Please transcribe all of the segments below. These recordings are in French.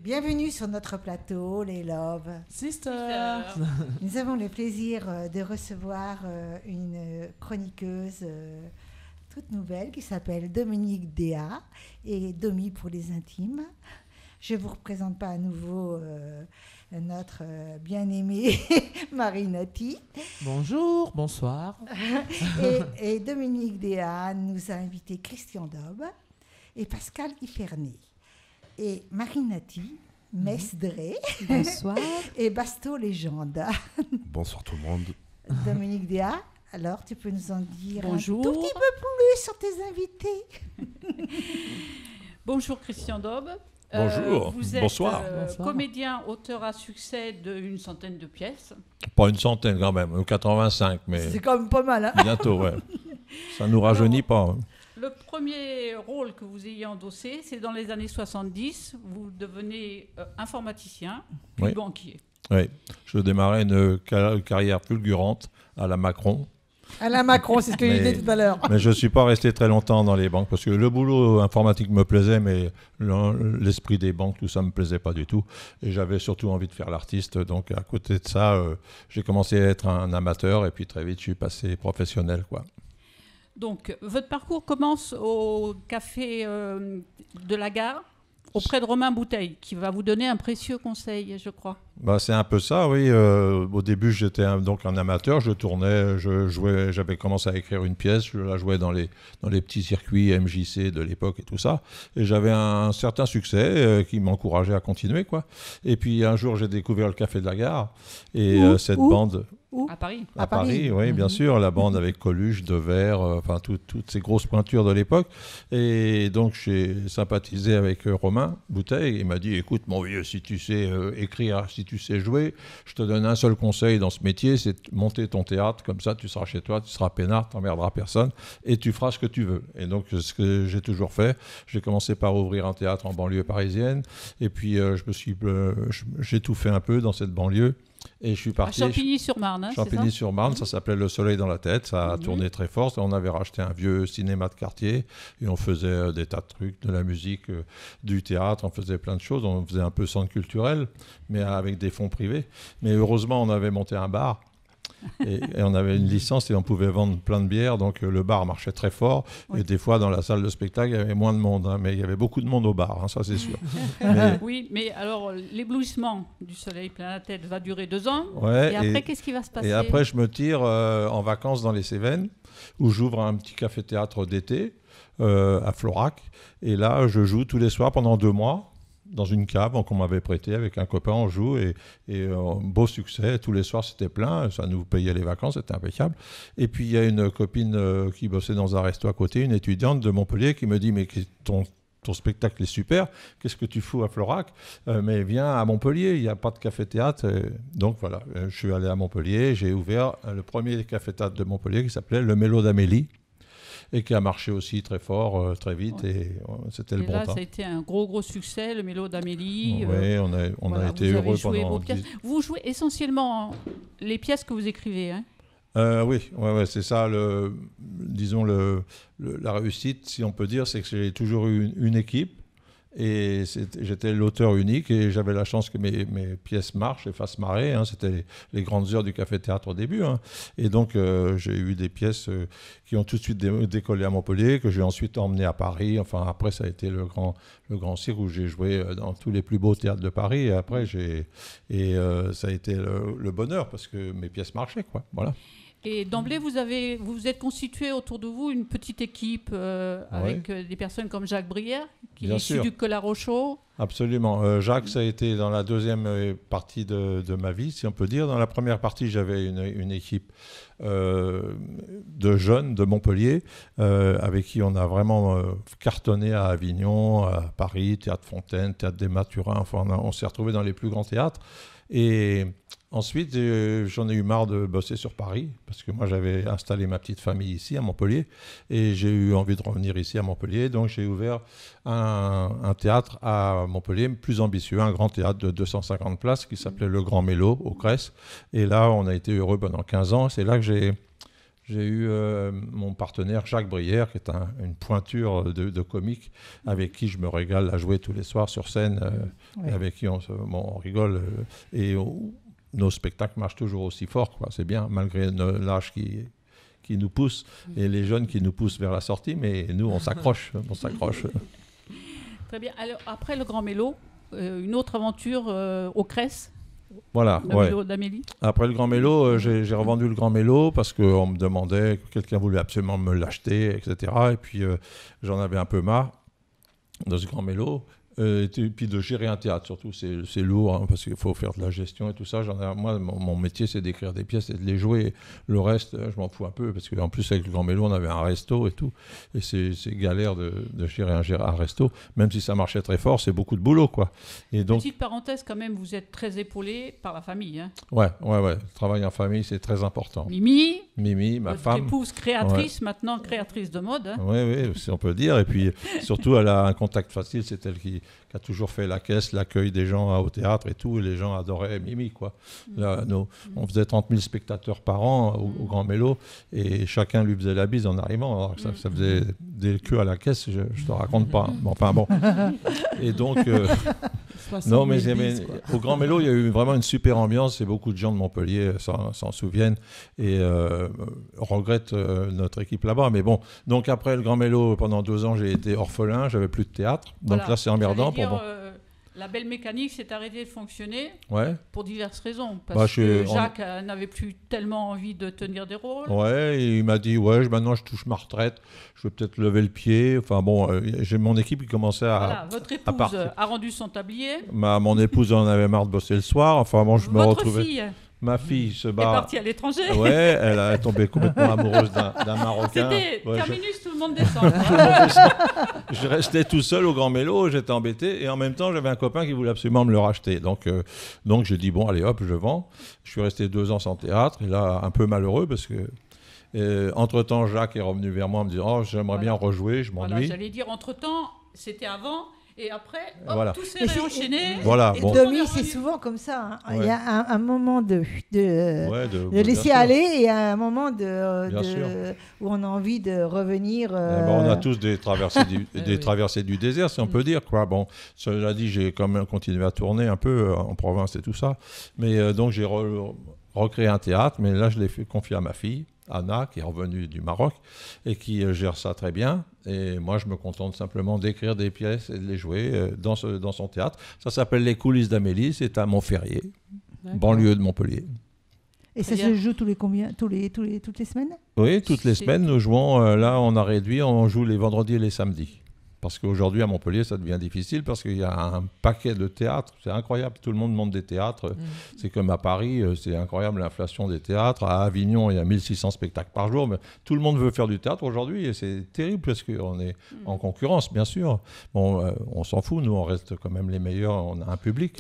Bienvenue sur notre plateau, les Love Sisters. Nous avons le plaisir de recevoir une chroniqueuse toute nouvelle qui s'appelle Dominique Déa et Domi pour les intimes. Je ne vous représente pas à nouveau notre bien-aimée Marie Nati. Bonjour, bonsoir. Et Dominique Déa nous a invité Christian Daube et Pascal Ifernet. Et Marie Nati, Mesdré, bonsoir. Et Basto Légende. Bonsoir tout le monde. Dominique Déa, alors tu peux nous en dire Bonjour. un tout petit peu plus sur tes invités. Bonjour Christian Daube. Bonjour, vous êtes bonsoir. Comédien, auteur à succès d'une centaine de pièces. Pas une centaine quand même, 85, mais c'est quand même pas mal. Hein, bientôt, ouais. Ça ne nous rajeunit pas. Hein. Le premier rôle que vous ayez endossé, c'est dans les années 70. Vous devenez informaticien, puis banquier. Oui, je démarrais une carrière fulgurante à la Macron. À la Macron, c'est ce que je disais tout à l'heure. Mais je ne suis pas resté très longtemps dans les banques parce que le boulot informatique me plaisait, mais l'esprit des banques, tout ça ne me plaisait pas du tout. Et j'avais surtout envie de faire l'artiste. Donc à côté de ça, j'ai commencé à être un amateur et puis très vite, je suis passé professionnel, quoi. Donc, votre parcours commence au café de la gare, auprès de Romain Bouteille, qui va vous donner un précieux conseil, je crois. Bah, c'est un peu ça, oui. Au début, j'étais donc un amateur. Je tournais, je jouais. J'avais commencé à écrire une pièce. Je la jouais dans les petits circuits MJC de l'époque et tout ça. Et j'avais un certain succès qui m'encourageait à continuer, quoi. Et puis un jour, j'ai découvert le Café de la Gare et cette bande. À Paris. À Paris, oui, bien sûr, la bande avec Coluche, Devers, enfin toutes ces grosses pointures de l'époque. Et donc j'ai sympathisé avec Romain Bouteille. Il m'a dit, écoute mon vieux, si tu sais écrire, si tu sais jouer, je te donne un seul conseil dans ce métier, c'est de monter ton théâtre, comme ça tu seras chez toi, tu seras peinard, tu n'emmerderas personne et tu feras ce que tu veux. Et donc ce que j'ai toujours fait, j'ai commencé par ouvrir un théâtre en banlieue parisienne et puis j'ai tout fait un peu dans cette banlieue. Et je suis parti à Champigny-sur-Marne. Hein, Champigny-sur-Marne, ça s'appelait Le Soleil dans la tête. Ça a tourné très fort. On avait racheté un vieux cinéma de quartier et on faisait des tas de trucs, de la musique, du théâtre. On faisait plein de choses. On faisait un peu centre culturel, mais avec des fonds privés. Mais heureusement, on avait monté un bar. Et on avait une licence et on pouvait vendre plein de bières, donc le bar marchait très fort. Oui. Et des fois, dans la salle de spectacle, il y avait moins de monde, hein, mais il y avait beaucoup de monde au bar, hein, ça c'est sûr. Oui, mais alors l'éblouissement du soleil plein la tête va durer 2 ans. Ouais, et après, qu'est-ce qui va se passer? Et après, je me tire en vacances dans les Cévennes, où j'ouvre un petit café-théâtre d'été à Florac. Et là, je joue tous les soirs pendant 2 mois. Dans une cave qu'on m'avait prêtée avec un copain, on joue et beau succès. Tous les soirs, c'était plein. Ça nous payait les vacances, c'était impeccable. Et puis, il y a une copine qui bossait dans un resto à côté, une étudiante de Montpellier, qui me dit « Mais ton spectacle est super, qu'est-ce que tu fous à Florac ? Mais viens à Montpellier, il n'y a pas de café-théâtre. » Donc voilà, je suis allé à Montpellier, j'ai ouvert le premier café-théâtre de Montpellier qui s'appelait Le Mélo d'Amélie. Et qui a marché aussi très fort, très vite, et c'était le bon temps. Ça a été un gros succès, le Mélo d'Amélie. Oui, on a été heureux pendant... Vous jouez essentiellement les pièces que vous écrivez, hein ? Oui, c'est ça, disons, la réussite, si on peut dire, c'est que j'ai toujours eu une équipe. Et j'étais l'auteur unique et j'avais la chance que mes pièces marchent et fassent marrer. Hein. C'était les grandes heures du café-théâtre au début. Hein. Et donc, j'ai eu des pièces qui ont tout de suite décollé à Montpellier, que j'ai ensuite emmené à Paris. Enfin, après, ça a été le grand cirque où j'ai joué dans tous les plus beaux théâtres de Paris. Et après, ça a été le bonheur parce que mes pièces marchaient, quoi. Voilà. Et d'emblée, vous êtes constitué autour de vous une petite équipe avec des personnes comme Jacques Brière, qui est issu du Collard-au-Chaux. Absolument. Jacques, ça a été dans la deuxième partie de ma vie, si on peut dire. Dans la première partie, j'avais une équipe de jeunes de Montpellier avec qui on a vraiment cartonné à Avignon, à Paris, Théâtre Fontaine, Théâtre des Mathurins. Enfin, on s'est retrouvés dans les plus grands théâtres. Et ensuite, j'en ai eu marre de bosser sur Paris, parce que moi, j'avais installé ma petite famille ici, à Montpellier, et j'ai eu envie de revenir ici, à Montpellier. Donc, j'ai ouvert un théâtre à Montpellier, plus ambitieux, un grand théâtre de 250 places, qui s'appelait Le Grand Mélo, au Cress. Et là, on a été heureux pendant 15 ans. C'est là que J'ai eu mon partenaire Jacques Brière, qui est une pointure de comique, avec qui je me régale à jouer tous les soirs sur scène, avec qui on rigole. Nos spectacles marchent toujours aussi fort, quoi. C'est bien, malgré l'âge qui nous pousse, et les jeunes qui nous poussent vers la sortie, mais nous, on s'accroche. Très bien. Alors, après le Grand Mélo, une autre aventure au Cress. Voilà, le Mélo d'Amélie. Après le Grand Mélo, j'ai revendu le Grand Mélo parce qu'on me demandait, quelqu'un voulait absolument me l'acheter, etc. Et puis j'en avais un peu marre de ce Grand Mélo. Et puis de gérer un théâtre, surtout, c'est lourd, hein, parce qu'il faut faire de la gestion et tout ça. Moi, mon métier, c'est d'écrire des pièces et de les jouer. Le reste, je m'en fous un peu, parce qu'en plus, avec le Grand Mélo, on avait un resto et tout. Et c'est galère de gérer un resto. Même si ça marchait très fort, c'est beaucoup de boulot, quoi. Et donc, petite parenthèse, quand même, vous êtes très épaulé par la famille. Hein. Ouais. Le travail en famille, c'est très important. Mimi, ma votre femme. épouse créatrice, maintenant créatrice de mode. Hein. Oui, si on peut dire. Et puis, surtout, elle a un contact facile. C'est elle qui a toujours fait la caisse, l'accueil des gens au théâtre et tout. Et les gens adoraient Mimi, quoi. Là, on faisait 30 000 spectateurs par an au Grand Mélo. Et chacun lui faisait la bise en arrivant. Alors, ça faisait des queues à la caisse, je ne te raconte pas. Enfin, bon. Et donc... non, mais au Grand Mélo, il y a eu vraiment une super ambiance et beaucoup de gens de Montpellier s'en souviennent et regrettent notre équipe là-bas. Mais bon, donc après le Grand Mélo, pendant 2 ans, j'ai été orphelin, j'avais plus de théâtre. Donc là, c'est emmerdant pour moi. La belle mécanique s'est arrêtée de fonctionner pour diverses raisons. Parce que Jacques n'avait plus tellement envie de tenir des rôles. Ouais, et il m'a dit, maintenant je touche ma retraite, je vais peut-être lever le pied. Enfin bon, j'ai mon équipe qui commençait à... Votre épouse a rendu son tablier. Mon épouse en avait marre de bosser le soir. Enfin bon, je me retrouvais... Fille Ma fille se bat. Elle est partie à l'étranger. Ouais, elle est tombée complètement amoureuse d'un Marocain. C'était terminus, tout le monde descend. Je restais tout seul au Grand Mélo, j'étais embêté. Et en même temps, j'avais un copain qui voulait absolument me le racheter. Donc j'ai dit, bon, allez hop, je vends. Je suis resté 2 ans sans théâtre. Et là, un peu malheureux parce que... entre-temps, Jacques est revenu vers moi en me disant, j'aimerais bien rejouer, je m'ennuie. J'allais dire, entre-temps, c'était avant... Et après, tout s'est Et réenchaîné. Et Domi, c'est souvent comme ça. Hein. Il y a un moment de laisser aller et un moment où on a envie de revenir. On a tous des traversées du désert, si on peut dire. Quoi. Bon, cela dit, j'ai quand même continué à tourner un peu en province et tout ça. Mais donc, j'ai recréé un théâtre, mais là, je l'ai confié à ma fille, Anna, qui est revenue du Maroc et qui gère ça très bien. Et moi, je me contente simplement d'écrire des pièces et de les jouer dans son théâtre. Ça s'appelle Les Coulisses d'Amélie. C'est à Montferrier, banlieue de Montpellier. Et ça se joue toutes les semaines ? Oui, toutes les semaines, nous jouons. Là, on a réduit, on joue les vendredis et les samedis. Parce qu'aujourd'hui, à Montpellier, ça devient difficile parce qu'il y a un paquet de théâtres. C'est incroyable. Tout le monde monte des théâtres. C'est comme à Paris, c'est incroyable l'inflation des théâtres. À Avignon, il y a 1600 spectacles par jour. Mais tout le monde veut faire du théâtre aujourd'hui et c'est terrible parce qu'on est en concurrence, bien sûr. Bon, on s'en fout. Nous, on reste quand même les meilleurs. On a un public,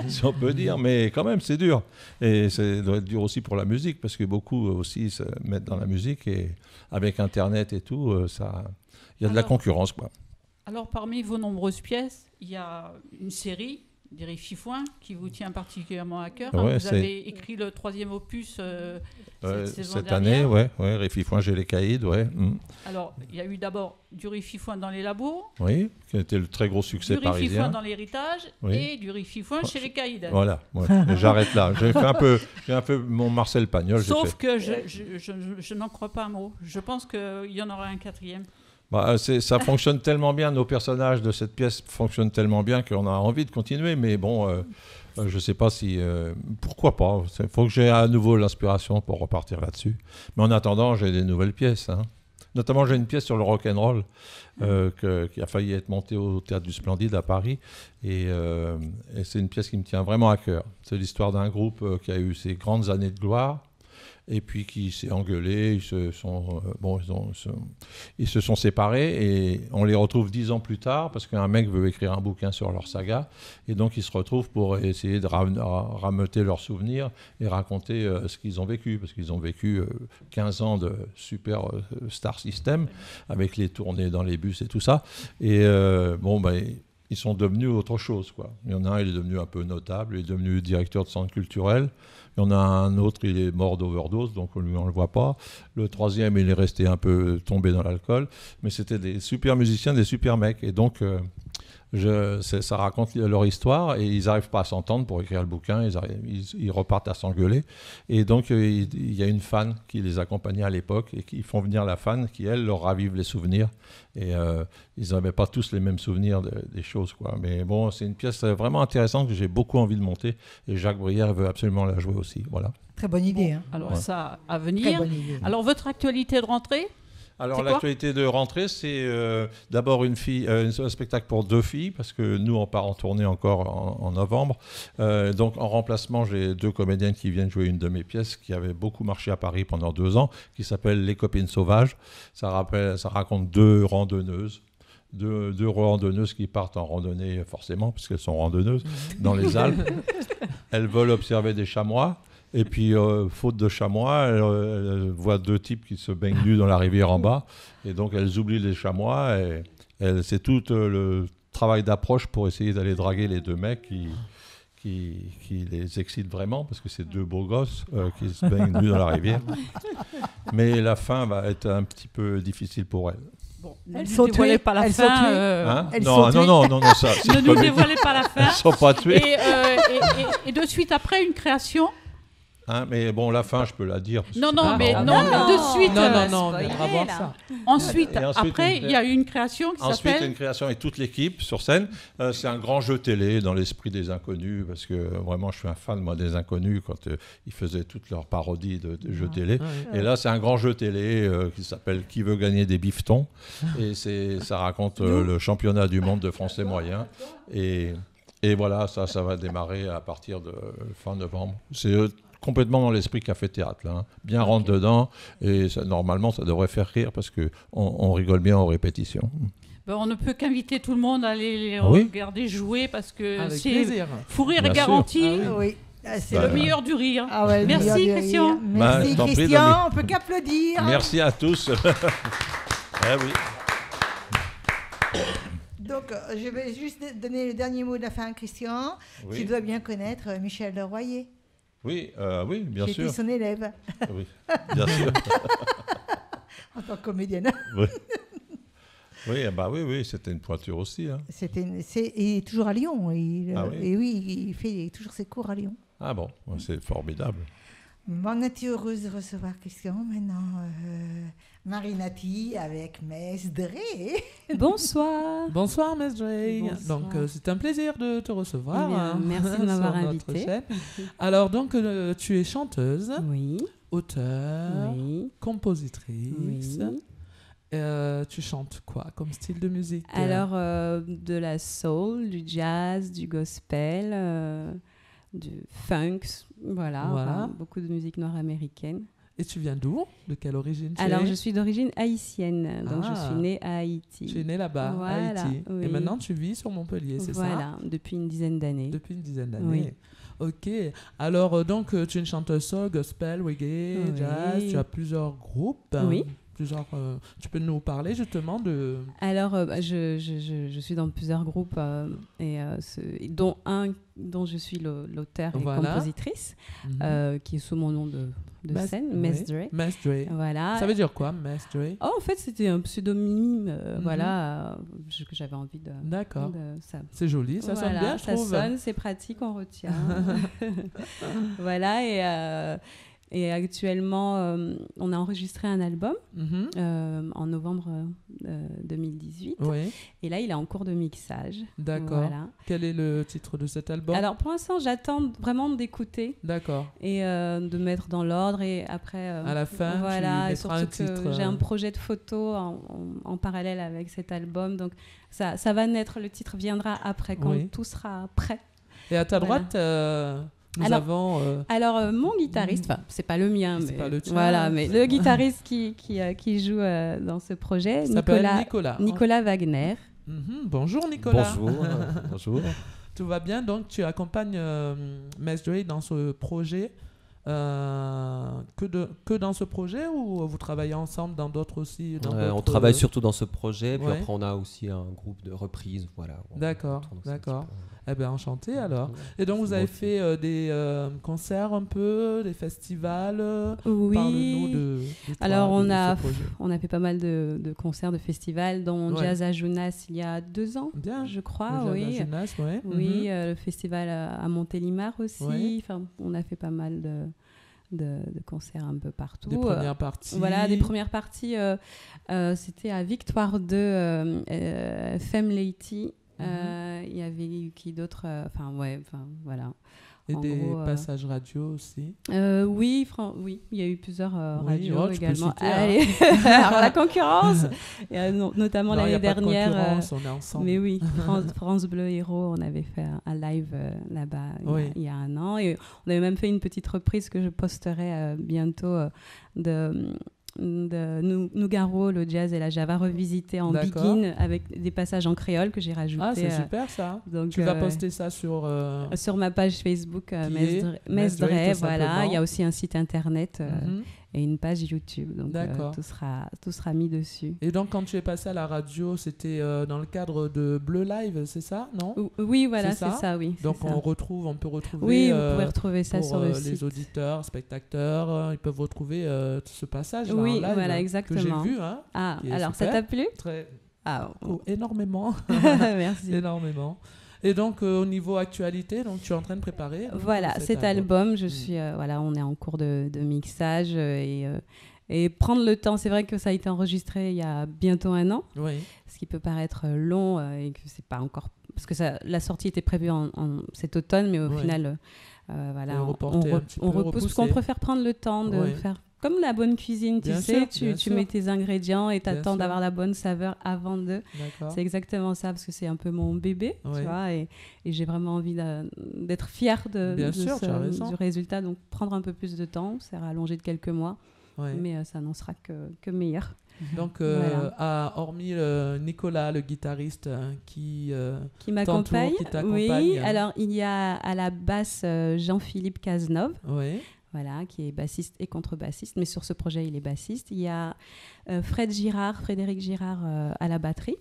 si on peut dire. Mais quand même, c'est dur. Et ça doit être dur aussi pour la musique parce que beaucoup aussi se mettent dans la musique. Et avec Internet et tout, ça... Il y a de la concurrence, quoi. Alors, parmi vos nombreuses pièces, il y a une série, des Riffifouins, qui vous tient particulièrement à cœur. Ouais, vous avez écrit le 3e opus cette année, Riffifouins, j'ai les caïds, Alors, il y a eu d'abord du Riffifouin dans les labos. Oui, qui a été le très gros succès parisien. Du Riffifouin dans l'héritage et du Riffifouin chez les caïds. Voilà, j'arrête là. J'ai un peu mon Marcel Pagnol. Sauf que je n'en crois pas un mot. Je pense qu'il y en aura un 4e. Ça fonctionne tellement bien, nos personnages de cette pièce fonctionnent tellement bien qu'on a envie de continuer, mais bon, je ne sais pas si... pourquoi pas ? Il faut que j'ai à nouveau l'inspiration pour repartir là-dessus. Mais en attendant, j'ai des nouvelles pièces. Hein. Notamment, j'ai une pièce sur le rock'n'roll qui a failli être montée au Théâtre du Splendide à Paris. Et c'est une pièce qui me tient vraiment à cœur. C'est l'histoire d'un groupe qui a eu ses grandes années de gloire. Et puis qui s'est engueulé, ils se sont séparés et on les retrouve 10 ans plus tard parce qu'un mec veut écrire un bouquin sur leur saga et donc ils se retrouvent pour essayer de rameuter leurs souvenirs et raconter ce qu'ils ont vécu parce qu'ils ont vécu 15 ans de super star system avec les tournées dans les bus et tout ça et ils sont devenus autre chose, quoi. Il y en a un, il est devenu un peu notable, il est devenu directeur de centre culturel. Il y en a un autre, il est mort d'overdose, donc lui, on ne le voit pas. Le troisième, il est resté un peu tombé dans l'alcool. Mais c'était des super musiciens, des super mecs. Et donc, ça raconte leur histoire et ils n'arrivent pas à s'entendre pour écrire le bouquin. Ils repartent à s'engueuler. Et donc, il y a une fan qui les accompagnait à l'époque et qui font venir la fan qui, elle, leur ravive les souvenirs. Et ils n'avaient pas tous les mêmes souvenirs des choses, quoi. Mais bon, c'est une pièce vraiment intéressante que j'ai beaucoup envie de monter. Et Jacques Brière veut absolument la jouer aussi. Voilà. Très bonne idée. Hein. Alors Ouais. ça, à Très venir. bonne idée. Alors, votre actualité de rentrée? Alors C'est quoi l'actualité de rentrée, c'est d'abord un spectacle pour 2 filles, parce que nous on part en tournée encore en novembre. Donc en remplacement, j'ai 2 comédiennes qui viennent jouer une de mes pièces qui avait beaucoup marché à Paris pendant 2 ans, qui s'appelle Les Copines Sauvages. Ça raconte 2 randonneuses. Deux randonneuses qui partent en randonnée, forcément, parce qu'elles sont randonneuses, dans les Alpes. Elles veulent observer des chamois. Et puis, faute de chamois, elles voient 2 types qui se baignent nus dans la rivière en bas. Et donc, elles oublient les chamois. Et c'est tout le travail d'approche pour essayer d'aller draguer les 2 mecs qui les excitent vraiment, parce que c'est 2 beaux gosses qui se baignent nus dans la rivière. Mais la fin va être un petit peu difficile pour elles. Bon, Elles ne sont nous dévoilez tuées. pas la Elles sont fin. tuées. Hein elles non, sont non, ça, c'est Ne une nous comédie. dévoilez pas la fin. Elles ne sont pas tuées. Et de suite après, une création. Hein, mais bon, la fin, je peux la dire. parce que Non, c'est non, pas mais marrant. non, de suite. Non, on spoiler, viendra voir là. ça. Ensuite, Et ensuite, après, une- il y a eu une création qui Ensuite, s'appelle. une création avec toute l'équipe sur scène. C'est un grand jeu télé dans l'esprit des inconnus, parce que vraiment, je suis un fan, moi, des inconnus, quand ils faisaient toutes leurs parodies de jeux télé. Ouais. Et là, c'est un grand jeu télé qui s'appelle Qui veut gagner des bifetons. Et ça raconte le championnat du monde de français moyen. Et voilà, ça va démarrer à partir de fin novembre. C'est complètement dans l'esprit café-théâtre, là, hein. Bien rentre dedans. Et normalement, ça devrait faire rire, parce qu'on rigole bien aux répétitions. Ben, on ne peut qu'inviter tout le monde à aller les Oui. regarder jouer parce que Avec c'est plaisir. fou rire Bien est sûr. garanti. Ah oui. Oui. Ah, c'est C'est Bah, le meilleur du rire. Ah ouais, le Merci, meilleur du Christian. rire. Bah, Merci je t'en prie, Christian, Dominique. on peut qu'applaudir. Merci à tous. Eh oui. Donc, je vais juste donner le dernier mot de la fin à Christian. Oui. Tu dois bien connaître Michel Leroyer. Oui, bien J'étais sûr. son élève Oui, bien sûr. en tant que comédienne. Oui, oui, c'était une pointure aussi. Hein. Il est toujours à Lyon. Ah oui. Et oui, il fait toujours ses cours à Lyon. Ah bon, c'est formidable. Bon, on était heureuse de recevoir Christian. Maintenant, Marinati avec Mess Dré. Bonsoir. Bonsoir, Miss Dre. Bonsoir. Donc, c'est un plaisir de te recevoir. Eh bien, merci de m'avoir sur notre invitée. chaîne. Alors, donc, tu es chanteuse, Oui, auteure, oui, compositrice. oui. Tu chantes quoi comme style de musique? Alors, de la soul, du jazz, du gospel, du funk, voilà. Enfin, beaucoup de musique nord-américaine. Et tu viens d'où? De quelle origine tu Alors, es? je suis d'origine haïtienne, donc je Ah. suis née à Haïti. Tu es née là-bas, Voilà, à Haïti. oui. Et maintenant, tu vis sur Montpellier, c'est ça? Voilà, depuis une dizaine d'années. Depuis une dizaine d'années. Ok. Alors, donc, tu es une chanteuse soul, gospel, reggae, Oui. jazz. Tu as plusieurs groupes. Oui. Tu peux nous parler justement de... Alors, je suis dans plusieurs groupes, dont un dont je suis l'auteur et Voilà. compositrice, Mhm. qui est sous mon nom de Mess- scène, oui. Mess Dre. Mess Dre. Voilà. Ça veut dire quoi, Mess Dre? Oh, en fait, c'était un pseudonyme, que j'avais envie de... D'accord. ça. C'est joli, ça sonne Voilà, bien, je ça trouve. sonne, c'est pratique, on retient. Voilà, et actuellement, on a enregistré un album Mhm. en novembre 2018. Oui, Et là, il est en cours de mixage. d'accord. Voilà. Quel est le titre de cet album? Alors, pour l'instant, j'attends vraiment d'écouter D'accord. et de mettre dans l'ordre. Et après, À la fin, voilà, tu et mettras un surtout que titre. j'ai un projet de photo en parallèle avec cet album. Donc, ça va naître. Le titre viendra après, quand Oui. tout sera prêt. Et à ta Voilà. droite, nous Alors, avons... Alors, mon guitariste, enfin, c'est pas le mien, C'est mais pas le tien. voilà, mais le guitariste qui joue dans ce projet, il s'appelle Nicolas, Nicolas. Nicolas Wagner. Mhm. Bonjour Nicolas. Bonjour. Bonjour. Tout va bien, donc tu accompagnes Mess Dre dans ce projet que dans ce projet ou vous travaillez ensemble dans d'autres aussi On travaille surtout dans ce projet, puis après on a aussi un groupe de reprises. Voilà, d'accord. Eh bien, enchanté alors. Et donc vous avez fait des concerts un peu, des festivals. Oui. Parle-nous de alors ce projet. on a fait pas mal de concerts, de festivals, dont Jazz à Jounas il y a 2 ans, je crois. Oui. Jounas, oui, le festival à Montélimar aussi. Oui. Enfin, on a fait pas mal de concerts un peu partout. Des premières parties. Voilà, des premières parties. C'était à Victoire 2, Femme Lady. Il y avait eu qui d'autre voilà. Et en des gros, passages radio aussi. Oui, il y a eu plusieurs radios également. Citer, Allez, alors la concurrence, notamment l'année dernière. On est ensemble. Mais oui, France Bleu Héros, on avait fait un live là-bas il y a 1 an. Et on avait même fait une petite reprise que je posterai bientôt de Nougaro, le jazz et la java revisité en Begin avec des passages en créole que j'ai rajoutés. Ah, c'est super ça. Donc, tu vas poster ça sur ma page Facebook Mesdre, voilà. Il y a aussi un site internet et une page YouTube. Donc tout sera mis dessus. Et donc quand tu es passé à la radio, c'était dans le cadre de Bleu Live, c'est ça, non? Oui, voilà, c'est ça, oui. Donc on peut retrouver. Oui, vous pouvez retrouver ça sur le site. Les auditeurs, spectateurs, ils peuvent retrouver ce passage là en live. Voilà, exactement. Que j'ai vu. Alors ça t'a plu? Énormément. Merci. Énormément. Et donc au niveau actualité, donc tu es en train de préparer. Voilà, cet album, je suis on est en cours de mixage et prendre le temps. C'est vrai que ça a été enregistré il y a bientôt 1 an, ce qui peut paraître long et que c'est pas encore parce que la sortie était prévue en cet automne, mais au final, on repousse parce qu'on préfère prendre le temps de faire. Comme la bonne cuisine, tu sais, tu mets tes ingrédients et t'attends d'avoir la bonne saveur avant de. C'est exactement ça, parce que c'est un peu mon bébé, tu vois, et j'ai vraiment envie d'être fière du résultat. Donc, prendre un peu plus de temps, c'est rallongé de quelques mois, mais ça n'en sera que meilleur. Donc, hormis Nicolas, le guitariste qui m'accompagne, t'accompagne. Oui, alors il y a à la basse Jean-Philippe Cazenove. Oui. Voilà, qui est bassiste et contrebassiste, mais sur ce projet, il est bassiste. Il y a Frédéric Girard à la batterie.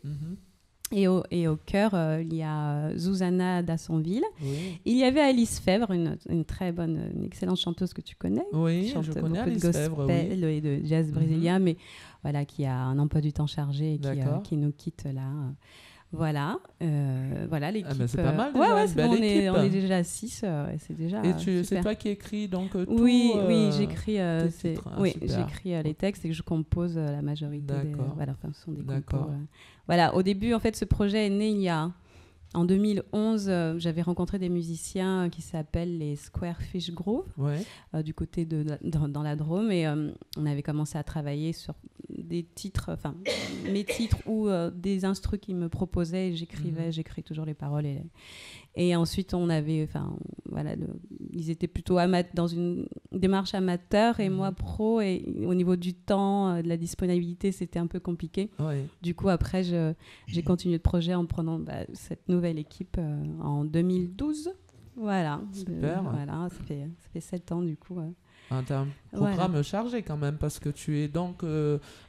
Et au chœur, il y a Zuzana Dassonville. Oui. Il y avait Alice Fèvre, une très bonne, une excellente chanteuse que tu connais. Oui, chante je connais beaucoup Alice de Fèvre, et de jazz brésilien, mais voilà, qui a un emploi du temps chargé et qui nous quitte là. Voilà, l'équipe. C'est pas mal déjà, on est déjà 6 et c'est déjà et c'est toi qui écris donc tout Oui, j'écris j'écris les textes et que je compose la majorité ce sont des compos. Voilà, au début en fait ce projet est né en 2011, j'avais rencontré des musiciens qui s'appellent les Square Fish Groove, du côté dans la Drôme, et on avait commencé à travailler sur des titres, mes titres ou des instrus qu'ils me proposaient, et j'écris toujours les paroles. Et ensuite, on avait, ils étaient plutôt dans une démarche amateur et moi pro, et au niveau du temps, de la disponibilité, c'était un peu compliqué. Du coup, après, j'ai continué le projet en prenant cette nouvelle équipe en 2012. Voilà. Super. Ça fait 7 ans du coup. Un programme chargé quand même, parce que tu es donc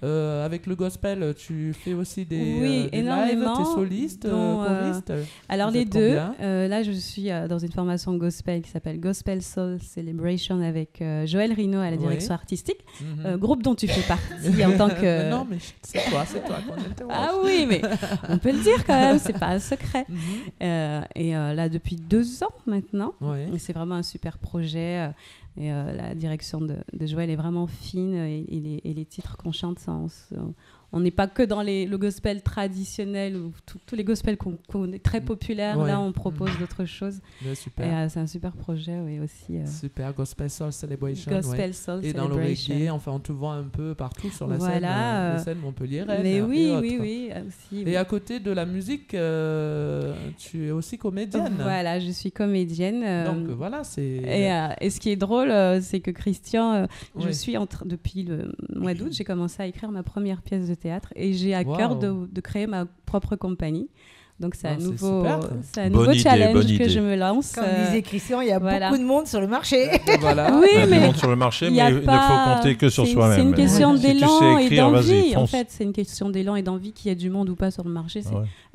avec le gospel, tu fais aussi des lives, tu es soliste, choriste. Alors les deux, là je suis dans une formation gospel qui s'appelle Gospel Soul Celebration avec Joël Rino à la direction artistique, groupe dont tu fais partie en tant que... Non mais c'est toi qu'on interroge. Ah oui, mais on peut le dire quand même, c'est pas un secret. Et là depuis 2 ans maintenant, et c'est vraiment un super projet. Et la direction de Joël est vraiment fine et les titres qu'on chante, on n'est pas que dans le gospel traditionnel ou tous les gospels qu'on est très populaires. Là, on propose d'autres choses. Super. Et c'est un super projet aussi. Super, Gospel Soul Celebration. Gospel Soul et Celebration. dans le reggae, enfin, on te voit un peu partout sur la scène montpelliéraine. Mais oui, aussi. Et à côté de la musique, tu es aussi comédienne. Voilà, je suis comédienne. Donc voilà, c'est... Et ce qui est drôle, c'est que Christian, je suis depuis le mois d'août, j'ai commencé à écrire ma première pièce de théâtre et j'ai à cœur de créer ma propre compagnie. Donc c'est un nouveau challenge que je me lance. Comme disait Christian, il y a beaucoup de monde sur le marché. Voilà. Oui, il y a du monde sur le marché, mais il ne faut compter que sur soi-même. C'est une question d'élan et d'envie. En fait, c'est une question d'élan et d'envie qu'il y ait du monde ou pas sur le marché.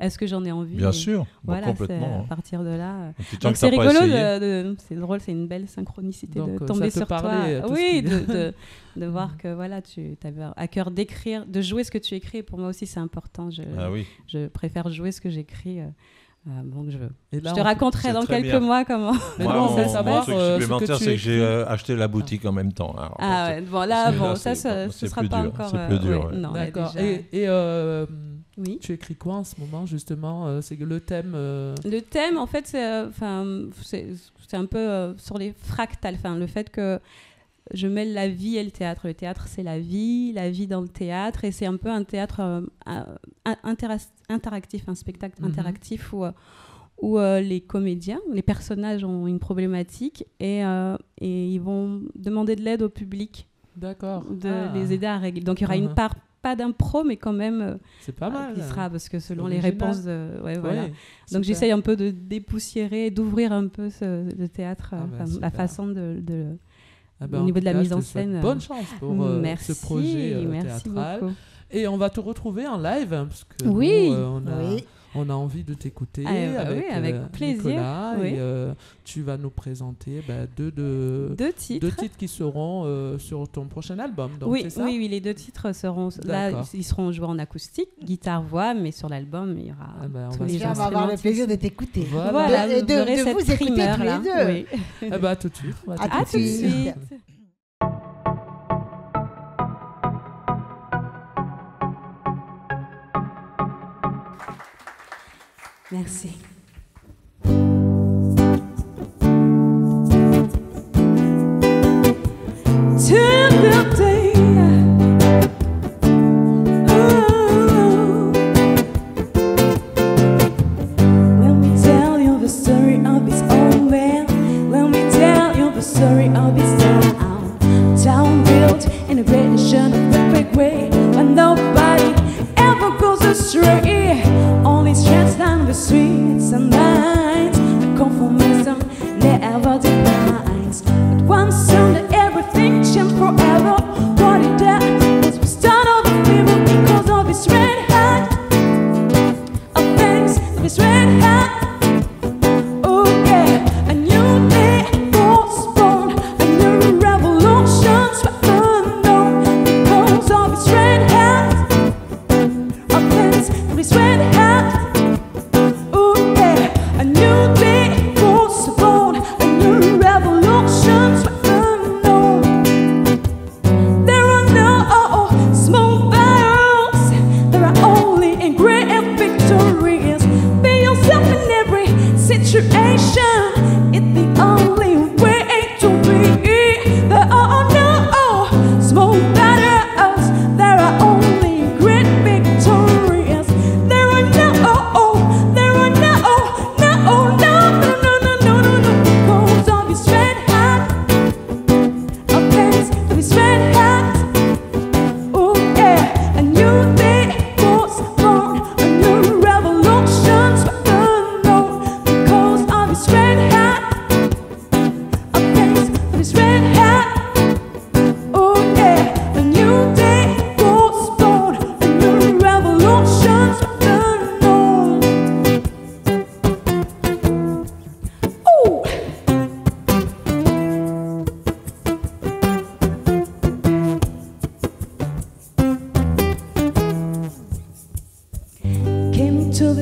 Est-ce que j'en ai envie? Bien sûr, voilà, complètement. À partir de là. Donc c'est rigolo, c'est drôle, c'est une belle synchronicité de tomber sur toi. Oui, de voir que voilà, tu avais à cœur d'écrire, de jouer ce que tu écris. Pour moi aussi, c'est important. Je préfère jouer ce que j'écris. Donc je te raconterai dans quelques mois comment. Mon truc supplémentaire, c'est que j'ai acheté la boutique en même temps. Alors, ça sera pas encore. C'est plus dur. D'accord. Et oui. Tu écris quoi en ce moment, justement? C'est le thème. Le thème, en fait, c'est un peu sur les fractales. Le fait que je mêle la vie et le théâtre. Le théâtre, c'est la vie dans le théâtre, et c'est un peu un théâtre interactif, un spectacle interactif où les comédiens, les personnages ont une problématique et ils vont demander de l'aide au public. D'accord. Les aider à régler. Donc il y aura une part, pas d'impro, mais quand même c'est pas mal, qui sera, parce que selon les réponses voilà. Donc j'essaye un peu de dépoussiérer, d'ouvrir un peu le théâtre, la façon de au niveau de la mise en scène. Bonne chance pour ce projet théâtral. Beaucoup. Et on va te retrouver en live, parce que on a envie de t'écouter avec plaisir. Nicolas, et tu vas nous présenter deux titres qui seront sur ton prochain album. Donc, c'est ça? Oui, les 2 titres seront là, ils seront joués en acoustique, guitare-voix, mais sur l'album il y aura tous les instruments. On va avoir le plaisir de t'écouter. Voilà, de vous écouter tous les deux. Oui. Tout de suite. À tout de suite. Merci. Sweet sunlight, the conformism never declines. But once soon everything changed forever. What he did was we start of the fever because of his red hat. Of things of his red hat. Oh yeah, a new day was born, a new revolution swept unknown because of his red hat. Of things of his red hat.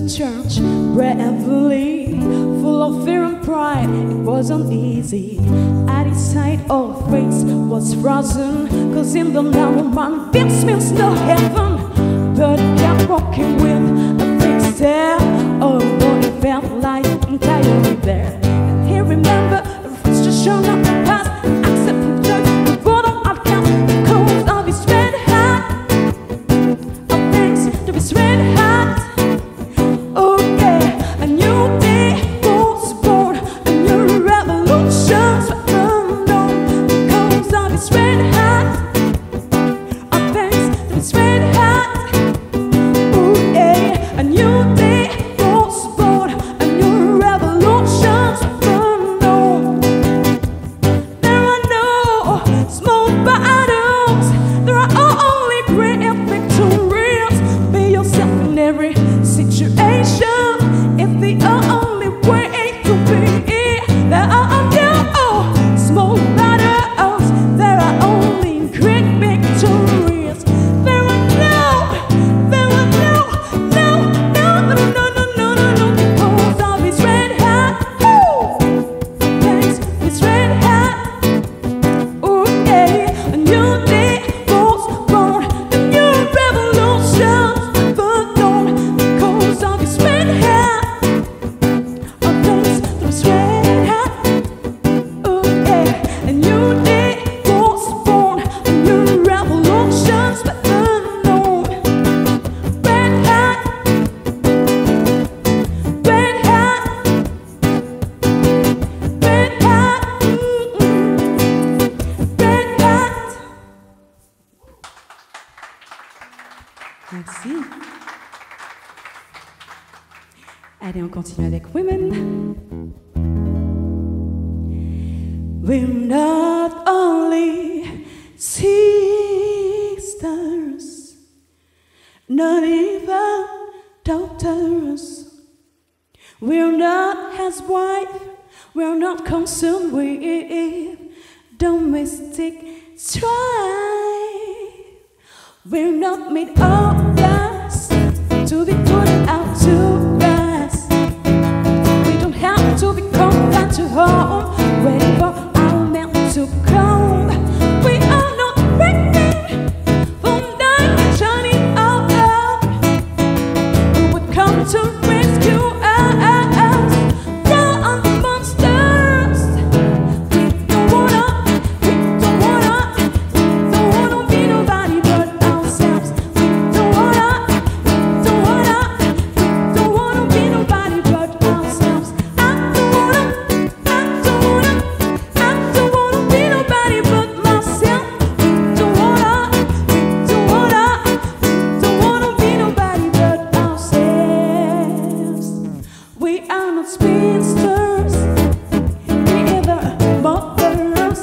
Church bravely, full of fear and pride. It wasn't easy. At his side, all face was frozen. Cause in the narrow man, this means no heaven. But he kept walking with a big stare. Although he felt like entirely there. And he remembered the frustration of the past. Accepting judge, the bottom outcast because of his red hat. Of things to his red hat. Oh yeah, a new day was born, a new revolution swept unknown because of his red hat. Of things to his red hat. Merci. Allez, on continue avec Women. We're not only sisters, not even daughters. We're not housewives, we're not concerned with domestic strife. We're not made of glass to be put out to rest. We don't have to be confined to home, waiting for our men to come. We are not ready for night and shining out. Who would come to rescue us from the monsters? We don't wanna be nobody but ourselves. We don't wanna be nobody but ourselves. I don't wanna be nobody but myself. We don't wanna be nobody but ourselves. We are not spinsters, neither mothers.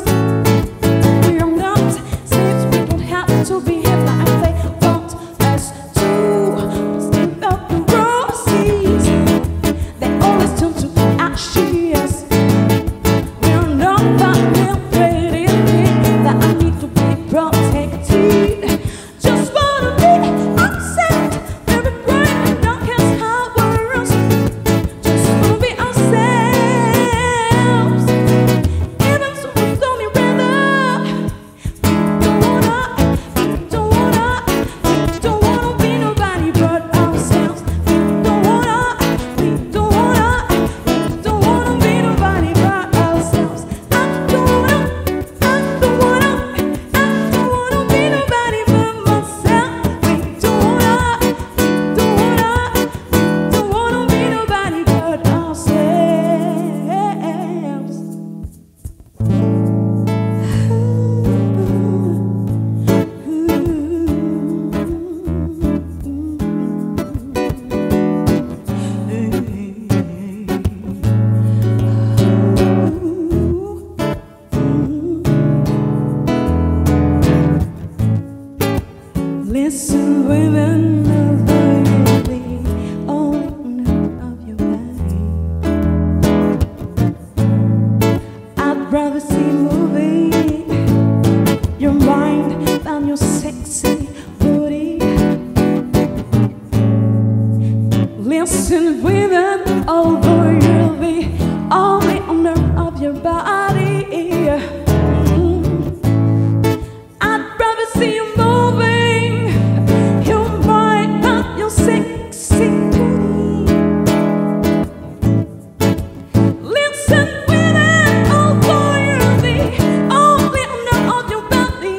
We are not slaves, we don't have to behave like they want us to. Instead of the roses, they always turn to ashes. We're not that pretty that I need to be protected. Just wanna be ourselves, very bright and darkest hours. Just wanna be ourselves, even so we stormy weather. We don't wanna be nobody but ourselves. We don't wanna be nobody but ourselves. I don't wanna be nobody but myself. We don't wanna be nobody but Listen, women, although you'll be owner of your body, I'd rather see moving your mind than your sexy booty. Listen, women, although you'll be only owner of your body, I'd rather see you moving your mind than your sexy booty. Listen, women, although you're the only owner of your body,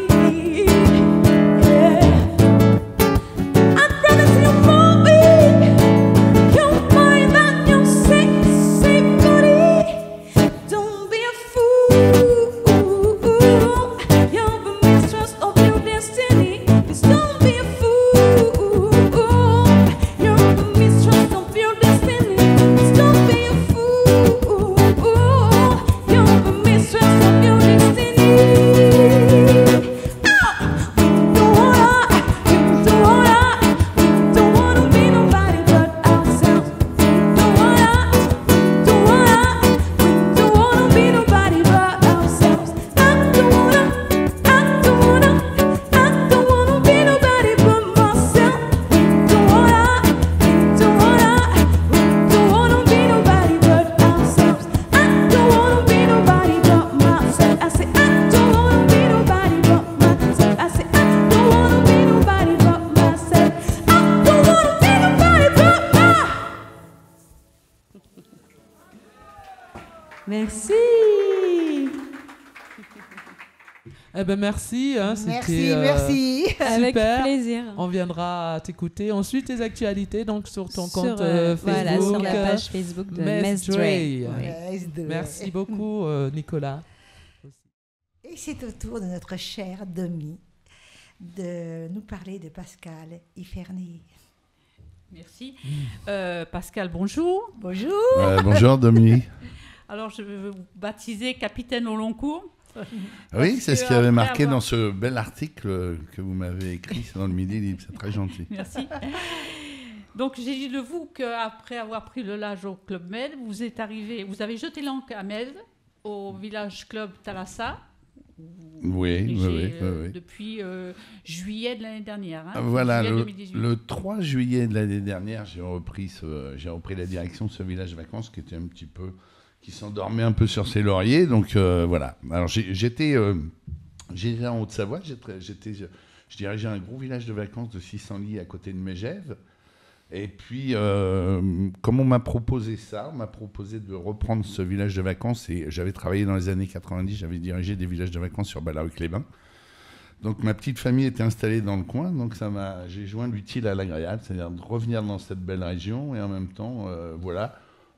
I'd rather see you moving your mind than your sexy booty. Don't be a fool, you're the mistress of your destiny. Please don't be a fool, you're the mistress of your destiny. Please don't be a fool, you're the mistress of your destiny. We don't wanna be nobody but ourselves. We don't wanna be nobody but ourselves. I don't wanna be nobody but myself. We don't wanna be nobody but ourselves. I don't wanna be nobody but myself. I say I don't wanna be nobody but myself. I say I don't wanna be nobody but myself. I don't wanna be nobody but Merci. Eh ben merci, hein, Merci, merci. Avec Super. plaisir. On viendra t'écouter. On suit tes actualités donc sur ton compte Facebook. Voilà, sur la page Facebook de Mess Dre. Merci beaucoup, Nicolas. Et c'est au tour de notre chère Domi de nous parler de Pascal Iferney. Merci. Pascal, bonjour. Bonjour. Bonjour, Dominique. Alors, je vais vous baptiser capitaine au long cours. Oui, c'est ce qui avait marqué dans ce bel article que vous m'avez écrit dans le Midi Libre. C'est très gentil. Merci. Donc, j'ai dit de vous qu'après avoir pris le large au Club Med, vous avez jeté l'ancre à Med, au village club Thalassa. Oui. Depuis juillet de l'année dernière. Voilà, le 3 juillet de l'année dernière, j'ai repris la direction de ce village de vacances qui était un petit peu, qui s'endormait un peu sur ses lauriers. Donc voilà. Alors j'étais en Haute-Savoie, je dirigeais un gros village de vacances de 600 lits à côté de Megève. Et puis, comme on m'a proposé ça, on m'a proposé de reprendre ce village de vacances. Et j'avais travaillé dans les années 90, j'avais dirigé des villages de vacances sur Ballaruc-les-Bains. Donc ma petite famille était installée dans le coin, donc j'ai joint l'utile à l'agréable, c'est-à-dire de revenir dans cette belle région et en même temps,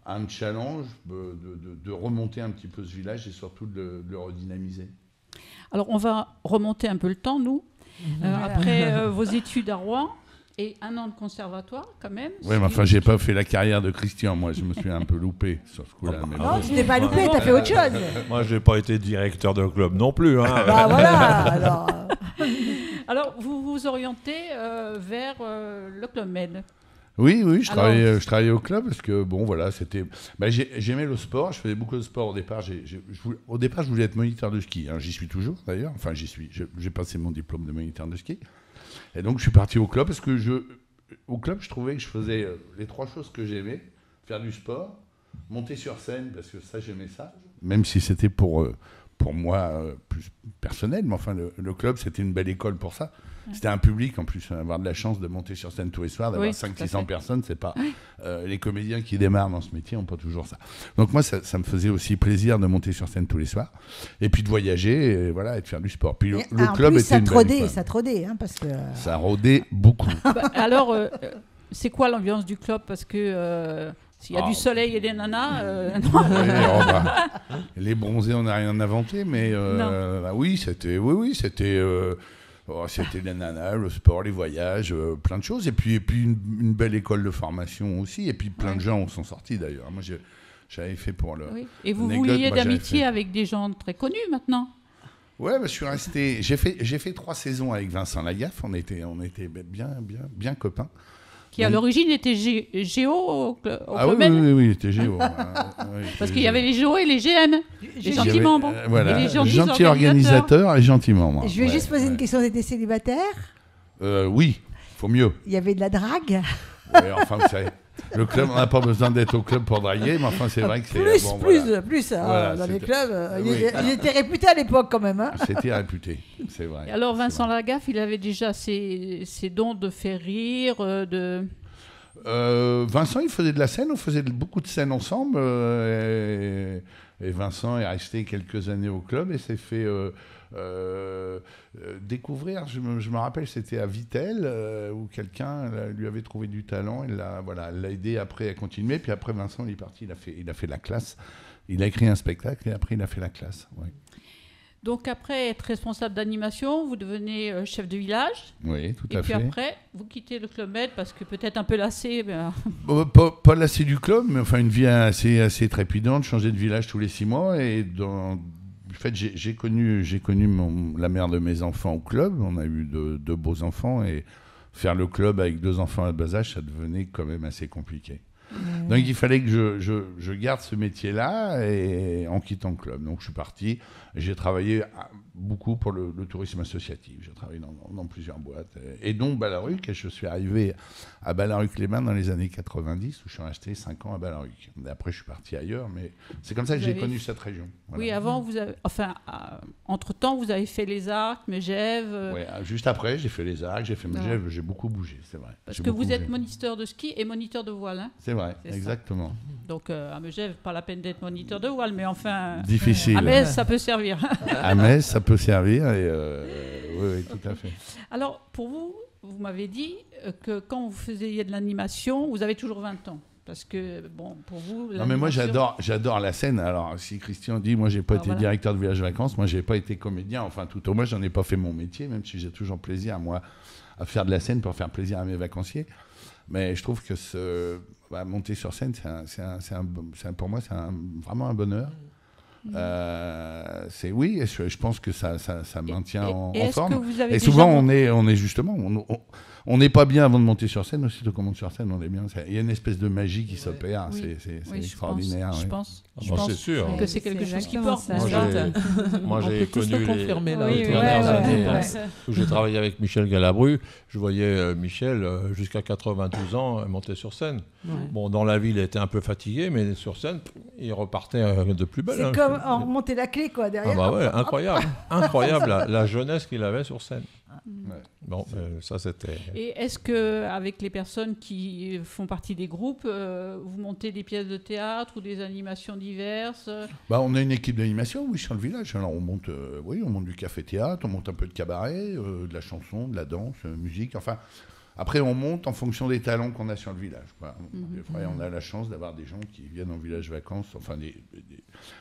un challenge de remonter un petit peu ce village et surtout de le redynamiser. Alors on va remonter un peu le temps, nous. Après vos études à Rouen, et 1 an de conservatoire, quand même. Oui, mais enfin, j'ai pas fait la carrière de Christian. Moi, je me suis un peu loupé sur ce coup-là. Mais non, tu t'es pas loupé, t'as fait autre chose. Moi, j'ai pas été directeur de club non plus. Bah voilà, alors, vous vous orientez vers le Club Med. Oui, je travaillais au club parce que, bon, voilà, c'était... j'aimais le sport, je faisais beaucoup de sport au départ. Au départ, je voulais être moniteur de ski. J'y suis toujours, d'ailleurs. Enfin, j'ai passé mon diplôme de moniteur de ski. Et donc, je suis parti au club parce que au club, je trouvais que je faisais les 3 choses que j'aimais. Faire du sport, monter sur scène, parce que ça, j'aimais ça. Même si c'était pour moi plus personnel, mais enfin, le club, c'était une belle école pour ça. C'était un public, en plus, avoir de la chance de monter sur scène tous les soirs, d'avoir 500-600 personnes, c'est pas... les comédiens qui démarrent dans ce métier n'ont pas toujours ça. Donc moi, ça me faisait aussi plaisir de monter sur scène tous les soirs, et puis de voyager, et de faire du sport. Puis le club était une belle école. Ça trôdait, parce que... Ça rôdait beaucoup. Alors, c'est quoi l'ambiance du club ? Parce que... s'il y a du soleil et des nanas... les bronzés, on n'a rien inventé, mais oui, c'était... c'était les nanas, le sport, les voyages, plein de choses. Et puis une belle école de formation aussi. Et puis plein de gens sont sortis d'ailleurs. Moi, j'avais fait pour le... Oui. Et vous vouliez d'amitié avec des gens très connus maintenant ? Ouais, je suis resté... J'ai fait 3 saisons avec Vincent Lagaffe. On était bien copains. Qui à l'origine était Géo au Club Med. Oui, il était Géo. Parce qu'il y avait les Géo et les GN, les gentils membres. Voilà, les gentils organisateurs et gentils membres. Je vais juste poser une question, t'étais célibataire ? Oui, il faut mieux. Il y avait de la drague ? Oui, enfin, vous savez, le club, on n'a pas besoin d'être au club pour draguer, mais enfin, c'est vrai que c'est... Plus, dans les clubs. Il était réputé à l'époque quand même. C'était réputé, c'est vrai. Et alors, Vincent Lagaffe, il avait déjà ses dons de faire rire, Vincent, il faisait de la scène, on faisait beaucoup de scènes ensemble, et Vincent est resté quelques années au club et s'est fait... découvrir, je me rappelle, c'était à Vittel où quelqu'un lui avait trouvé du talent, il l'a aidé après à continuer, puis après Vincent il est parti, il a fait la classe, il a écrit un spectacle et après il a fait la classe. Ouais. Donc après être responsable d'animation, vous devenez chef de village. Oui, tout à fait. Et puis après, vous quittez le Club Med parce que peut-être un peu lassé. Pas lassé du club, mais enfin une vie assez trépidante, changer de village tous les 6 mois et en fait, j'ai connu la mère de mes enfants au club. On a eu de beaux enfants et faire le club avec 2 enfants à bas âge, ça devenait quand même assez compliqué. Donc il fallait que je garde ce métier-là et en quittant le club. Donc je suis parti. J'ai travaillé beaucoup pour le tourisme associatif. J'ai travaillé dans plusieurs boîtes. Et dont Ballaruc. Et je suis arrivé à Ballaruc-les-Bains dans les années 90 où je suis resté 5 ans à Ballaruc. Après je suis parti ailleurs. Mais c'est comme ça que j'ai connu cette région. Voilà. Oui, avant, entre-temps, vous avez fait les Arcs, Megève. Oui, juste après, j'ai fait les Arcs, j'ai fait Megève. J'ai beaucoup bougé, c'est vrai. Parce que vous êtes moniteur de ski et moniteur de voile. Hein, c'est vrai, exactement. Ça. Donc à Megève, pas la peine d'être moniteur de voile, mais enfin... Difficile. À Metz, ça peut servir. À Metz, ça peut servir. Et oui, tout à fait. Alors, pour vous, vous m'avez dit que quand vous faisiez de l'animation, vous avez toujours 20 ans. Parce que, bon, pour vous... Non, mais moi, j'adore la scène. Alors, si Christian dit, moi, j'ai pas été directeur de village vacances, moi, j'ai pas été comédien. Enfin, tout au moins, j'en ai pas fait mon métier, même si j'ai toujours plaisir, moi, à faire de la scène pour faire plaisir à mes vacanciers. Mais je trouve que monter sur scène, pour moi, c'est vraiment un bonheur. Je pense que ça maintient en forme. Et souvent, on est justement... On n'est pas bien avant de monter sur scène, aussitôt qu'on monte sur scène, on est bien. Il y a une espèce de magie qui s'opère, c'est extraordinaire. Je pense c'est sûr. que c'est quelque chose qui porte. Moi, j'ai connu les dernières années où j'ai travaillé avec Michel Galabru. Je voyais Michel, jusqu'à 92 ans, monter sur scène. Bon, dans la ville, il était un peu fatigué, mais sur scène, il repartait de plus belle. C'est comme en remonter la clé, quoi, derrière. Ah bah ouais, incroyable la jeunesse qu'il avait sur scène. Bon, ça c'était... Et est-ce qu'avec les personnes qui font partie des groupes, vous montez des pièces de théâtre ou des animations diverses? On a une équipe d'animation, oui, sur le village. Alors on monte du café-théâtre, on monte un peu de cabaret, de la chanson, de la danse, musique, enfin... Après, on monte en fonction des talents qu'on a sur le village, quoi. Des fois, on a la chance d'avoir des gens qui viennent en village vacances, enfin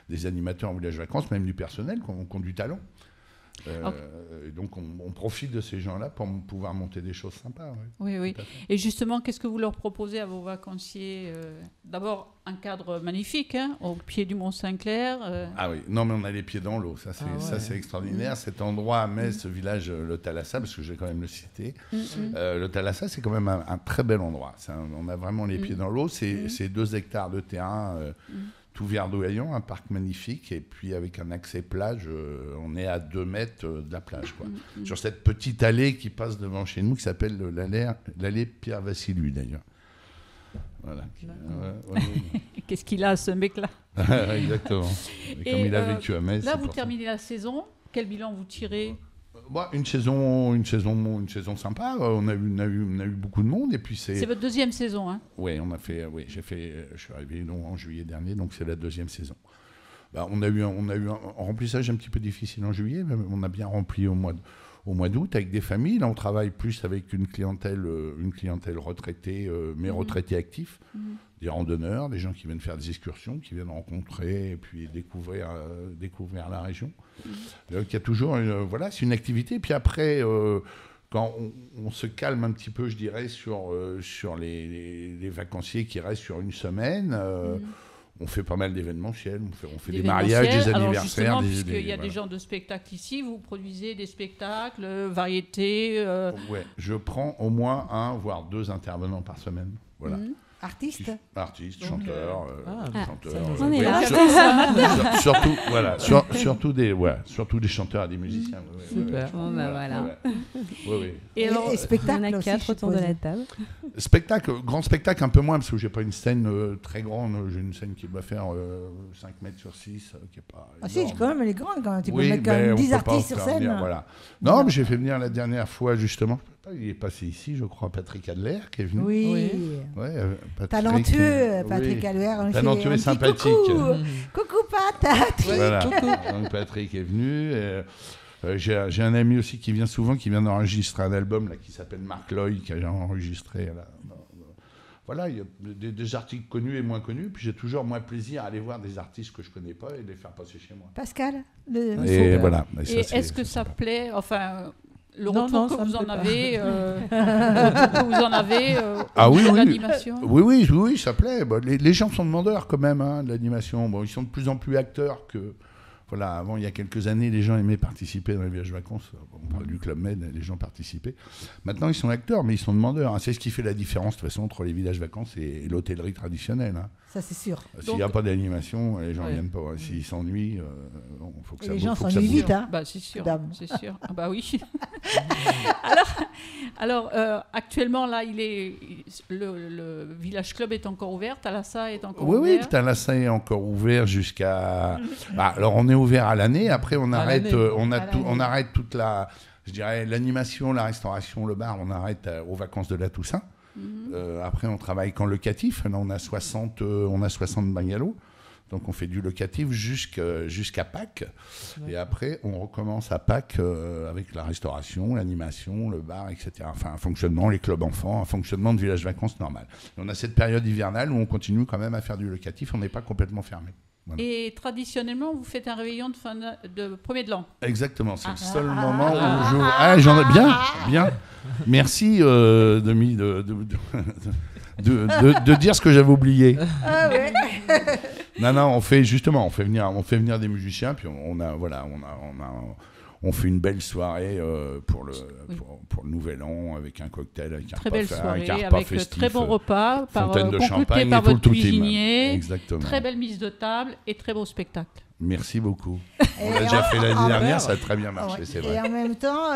des animateurs en village vacances, même du personnel qui ont du talent. Et donc on profite de ces gens-là pour pouvoir monter des choses sympas. Oui. Et justement, qu'est-ce que vous leur proposez à vos vacanciers? D'abord, un cadre magnifique, au pied du Mont-Saint-Clair. Ah oui, non mais on a les pieds dans l'eau, ça c'est extraordinaire. Cet endroit à Metz, ce village, le Thalassa, parce que je vais quand même le citer. Le Thalassa, c'est quand même un très bel endroit. On a vraiment les pieds dans l'eau, c'est 2 hectares de terrain. Tout verdoyant, un parc magnifique, et puis avec un accès plage, on est à 2 mètres de la plage, quoi. Sur cette petite allée qui passe devant chez nous, qui s'appelle l'allée Pierre Vassiliou, d'ailleurs. Voilà. Qu'est-ce qu'il a, ce mec-là? Exactement. Et comme il a vécu à Metz. Là, vous terminez la saison. Quel bilan vous tirez? Une saison sympa. On a eu beaucoup de monde, et puis c'est votre 2e saison, hein? Oui, je suis arrivé en juillet dernier, donc c'est la 2e saison. On a eu un remplissage un petit peu difficile en juillet, mais on a bien rempli au mois d'août avec des familles. Là, on travaille plus avec une clientèle retraitée, mais retraités actifs, des randonneurs, des gens qui viennent faire des excursions, qui viennent rencontrer et puis découvrir la région. Donc il y a toujours c'est une activité. Puis après, quand on se calme un petit peu, je dirais, sur les vacanciers qui restent sur une semaine. On fait pas mal d'événementiels, on fait des mariages, des anniversaires. Alors justement, puisqu'il y a des genres de spectacles ici, vous produisez des spectacles, variétés. Ouais, je prends au moins 1 voire 2 intervenants par semaine. Voilà. Artistes, chanteurs, on est là. Surtout des chanteurs et des musiciens. Super. Voilà. Et spectacle, il y en a 4 autour de la table. Grand spectacle un peu moins, parce que j'ai pas une scène très grande. J'ai une scène qui doit faire 5 mètres sur 6, qui est pas énorme. Si, quand même, elle est grande quand même. Tu peux mettre quand même 10 artistes sur scène. Non, mais j'ai fait venir la dernière fois, justement. Il est passé ici, je crois, Patrick Adler, qui est venu. Oui. Patrick, talentueux, Patrick Adler. Talentueux et sympathique. Coucou, Patrick. Voilà. Donc Patrick est venu. J'ai un ami aussi qui vient souvent, qui vient d'enregistrer un album là, qui s'appelle Marc Loy, qui a enregistré. Voilà, il y a des artistes connus et moins connus. Puis j'ai toujours moins plaisir à aller voir des artistes que je ne connais pas et les faire passer chez moi. Pascal. Et voilà. Et est-ce que ça plaît, enfin... Le retour que vous en avez, l'animation. Oui, ça plaît. Les gens sont demandeurs quand même de l'animation. Ils sont de plus en plus acteurs que. Voilà, avant, il y a quelques années, les gens aimaient participer dans les villages vacances. On parle du Club Med, les gens participaient. Maintenant, ils sont acteurs, mais ils sont demandeurs. C'est ce qui fait la différence, de toute façon, entre les villages vacances et l'hôtellerie traditionnelle. Ça, c'est sûr. S'il n'y a pas d'animation, les gens ne viennent pas. S'ils s'ennuient, il faut que ça bouge. Les gens s'ennuient vite, hein. C'est sûr. C'est sûr. Ah bah oui. alors actuellement, là, le Village Club est encore ouvert, Thalassa est encore ouvert. Oui, Thalassa est encore ouvert jusqu'à... alors, on est ouvert à l'année. Après, on arrête toute la... Je dirais l'animation, la restauration, le bar, on arrête aux vacances de la Toussaint. Après, on travaille qu'en locatif. Là, on a 60 bungalows. Donc on fait du locatif jusqu'à Pâques. Et après, on recommence à Pâques avec la restauration, l'animation, le bar, etc. Enfin, un fonctionnement, les clubs enfants, un fonctionnement de village vacances normal. Et on a cette période hivernale où on continue quand même à faire du locatif. On n'est pas complètement fermé. Voilà. Et traditionnellement, vous faites un réveillon de premier de l'an. Exactement, c'est le seul moment où j'ouvre. Ah, j'en ai bien. Merci, Demi, de dire ce que j'avais oublié. Ah ouais. Non, on fait venir des musiciens, puis on fait une belle soirée pour le Nouvel An avec un cocktail, avec un très belle parfum, soirée, avec un repas avec festif, très bon repas, fontaine de concocté champagne par et tout votre le tout cuisinier. Exactement. Très belle mise de table et très beau spectacle. Merci beaucoup. On l'a déjà fait l'année dernière, ça a très bien marché, c'est vrai. Et en même temps,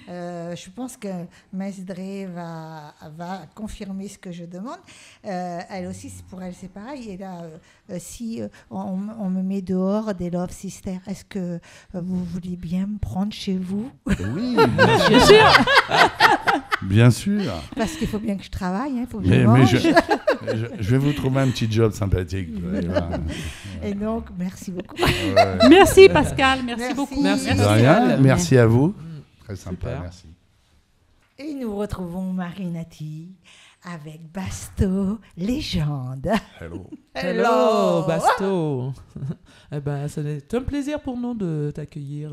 je pense que Mesdre va confirmer ce que je demande. Elle aussi, pour elle, c'est pareil. Et là, si on me met dehors des Love Sisters, est-ce que vous voulez bien me prendre chez vous? Oui, bien sûr. Bien sûr. Parce qu'il faut bien que je travaille, il faut que je mange. Je vais vous trouver un petit job sympathique. Et donc, merci beaucoup. Ouais. Merci Pascal, merci beaucoup. Merci de rien, merci à vous. Très sympa, super. Merci. Et nous retrouvons Marinati avec Basto, légende. Hello Basto. Eh ben, c'est un plaisir pour nous de t'accueillir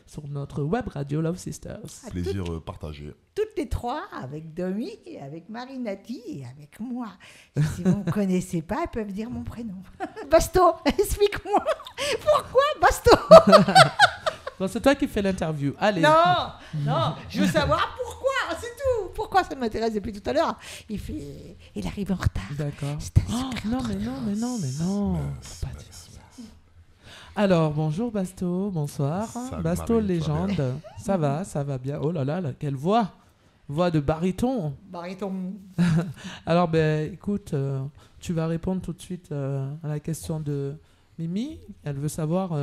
sur notre web radio Love Sisters. Plaisir partagé. Toutes les trois, avec Domi, avec Marinati et avec moi. Et si vous ne me connaissez pas, ils peuvent dire mon prénom. Basto, explique-moi. Pourquoi Basto? Bon, c'est toi qui fais l'interview. Allez. Non, je veux savoir pourquoi, c'est tout. Pourquoi ça m'intéresse depuis tout à l'heure. Il arrive en retard. D'accord. Non, mais non. Faut pas dire ça. Alors, bonjour Basto, bonsoir. Salut Basto, Marie, légende. Ça va bien. Oh là là, quelle voix de baryton. Alors, écoute, tu vas répondre tout de suite à la question de Mimi. Elle veut savoir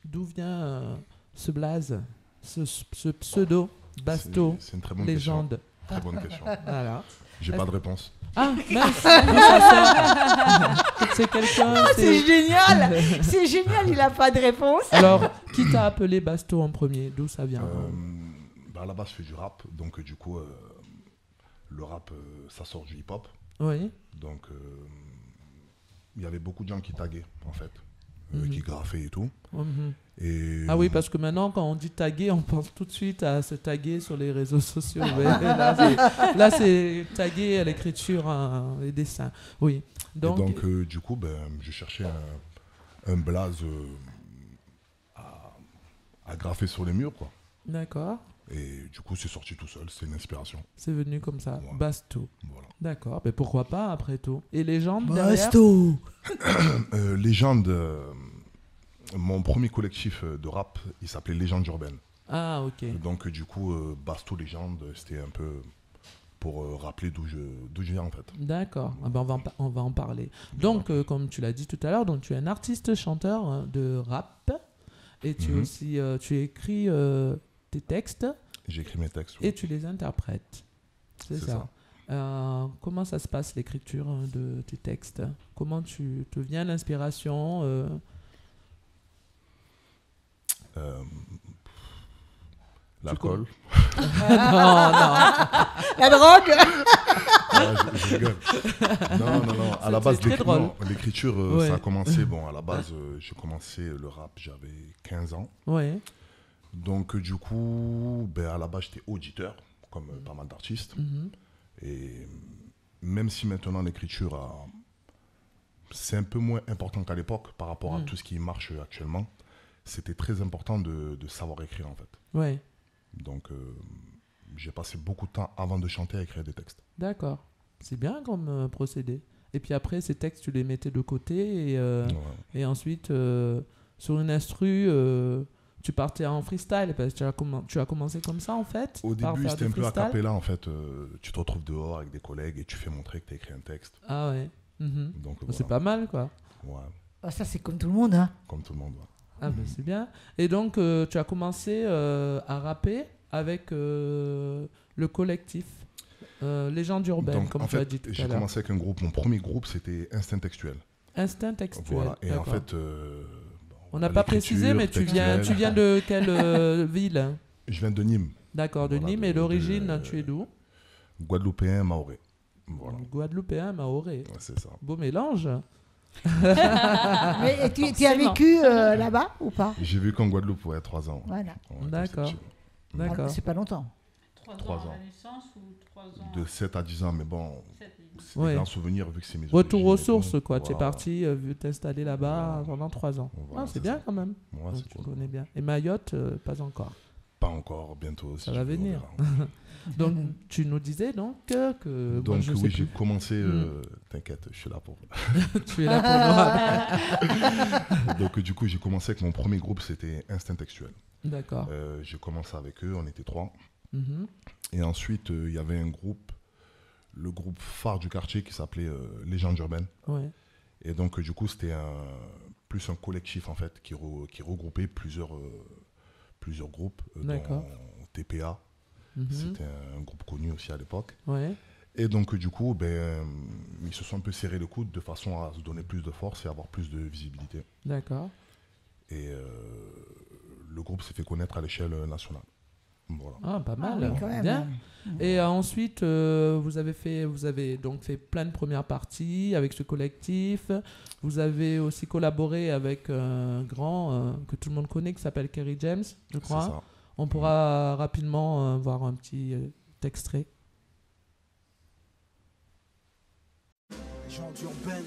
d'où vient ce blaze, ce pseudo Basto, c'est une très bonne légende. Question. Très bonne question. Voilà. J'ai pas de réponse. Ah, mince. C'est quelqu'un. C'est génial. C'est génial, il n'a pas de réponse. Alors, qui t'a appelé Basto en premier? D'où ça vient? À la base, je fais du rap. Donc, du coup, le rap, ça sort du hip-hop. Oui. Donc, il y avait beaucoup de gens qui taguaient, en fait. Qui graffaient et tout. Et ah oui, parce que maintenant, quand on dit taguer, on pense tout de suite à se taguer sur les réseaux sociaux. Là, c'est taguer à l'écriture, les dessins. Oui. Donc, du coup, je cherchais un blaze à graffer sur les murs, quoi. D'accord. Et du coup, c'est sorti tout seul, c'est une inspiration. C'est venu comme ça, ouais. Basto. Voilà. D'accord, mais pourquoi pas après tout? Et Légende Basto. Légende, mon premier collectif de rap, il s'appelait Légende Urbaine. Ah, ok. Donc du coup, Basto Légende, c'était un peu pour rappeler d'où je viens en fait. D'accord, on va en parler. Donc, comme tu l'as dit tout à l'heure, donc tu es un artiste chanteur de rap et tu aussi tu écris tes textes. J'écris mes textes. Oui. Et tu les interprètes. C'est ça. Comment ça se passe l'écriture de tes textes? Comment tu te viens l'inspiration? L'alcool. Non. La drogue. Je rigole. Non. À la base, l'écriture, ça a commencé. Bon, à la base, j'ai commencé le rap, j'avais 15 ans. Ouais. Donc, du coup, à la base, j'étais auditeur, comme pas mal d'artistes. Et même si maintenant l'écriture, c'est un peu moins important qu'à l'époque par rapport à tout ce qui marche actuellement, c'était très important de savoir écrire, en fait. Ouais. Donc, j'ai passé beaucoup de temps avant de chanter à écrire des textes. D'accord. C'est bien comme procédé. Et puis après, ces textes, tu les mettais de côté et ensuite, sur une instru... tu partais en freestyle parce que tu as commencé comme ça en fait. Au début c'était un peu a cappella en fait. Tu te retrouves dehors avec des collègues et tu fais montrer que tu as écrit un texte. Ah ouais. Donc, c'est pas mal quoi. Ouais. Ah, ça c'est comme tout le monde hein. Comme tout le monde. Ouais. Ah ben c'est bien. Et donc tu as commencé à rapper avec le collectif Légende Urbaine, donc, comme en tu as fait, dit tout à l'heure. J'ai commencé avec un groupe. Mon premier groupe c'était Instinct Textuel. Instinct textuel. Voilà. Et en fait, on n'a pas précisé, mais tu viens de quelle ville? Je viens de Nîmes. D'accord, de Nîmes. Et l'origine, tu es d'où? Guadeloupéen, mahorais. Voilà. Guadeloupéen, mahorais. Ouais, c'est ça. Beau mélange. Mais tu as vécu là-bas ou pas? J'ai vécu en Guadeloupe, 3 ans. Voilà. Ouais, d'accord. Ah, c'est pas longtemps. 3 ans à la naissance ou 3 ans? De 7 à 10 ans, mais bon, c'est des grands souvenirs vu que c'est mes retour aux sources, quoi. Tu es parti, t'es installé là-bas pendant 3 ans. Voilà, c'est bien quand même. Ouais, donc, tu connais bien. Et Mayotte, pas encore. Pas encore, bientôt aussi. Ça va venir. Donc, tu nous disais donc que... Donc, oui, j'ai commencé... T'inquiète, je suis là pour... Tu es là pour nous. Donc, du coup, j'ai commencé avec mon premier groupe, c'était Instinct Textuel. D'accord. J'ai commencé avec eux, on était 3. Mm-hmm. Et ensuite, il y avait un groupe, le groupe phare du quartier qui s'appelait Légendes Urbaines. Ouais. Et donc, du coup, c'était plus un collectif, en fait, qui regroupait plusieurs groupes, dont TPA. Mm-hmm. C'était un groupe connu aussi à l'époque. Ouais. Et donc, du coup, ils se sont un peu serrés le coude de façon à se donner plus de force et avoir plus de visibilité. D'accord. Et le groupe s'est fait connaître à l'échelle nationale. Voilà. Ah, pas mal. Oui, quand même. Bien. Et ensuite, vous avez donc fait plein de premières parties avec ce collectif. Vous avez aussi collaboré avec un grand que tout le monde connaît qui s'appelle Kerry James, je crois. C'est ça. On pourra rapidement voir un petit extrait. Légende urbaine,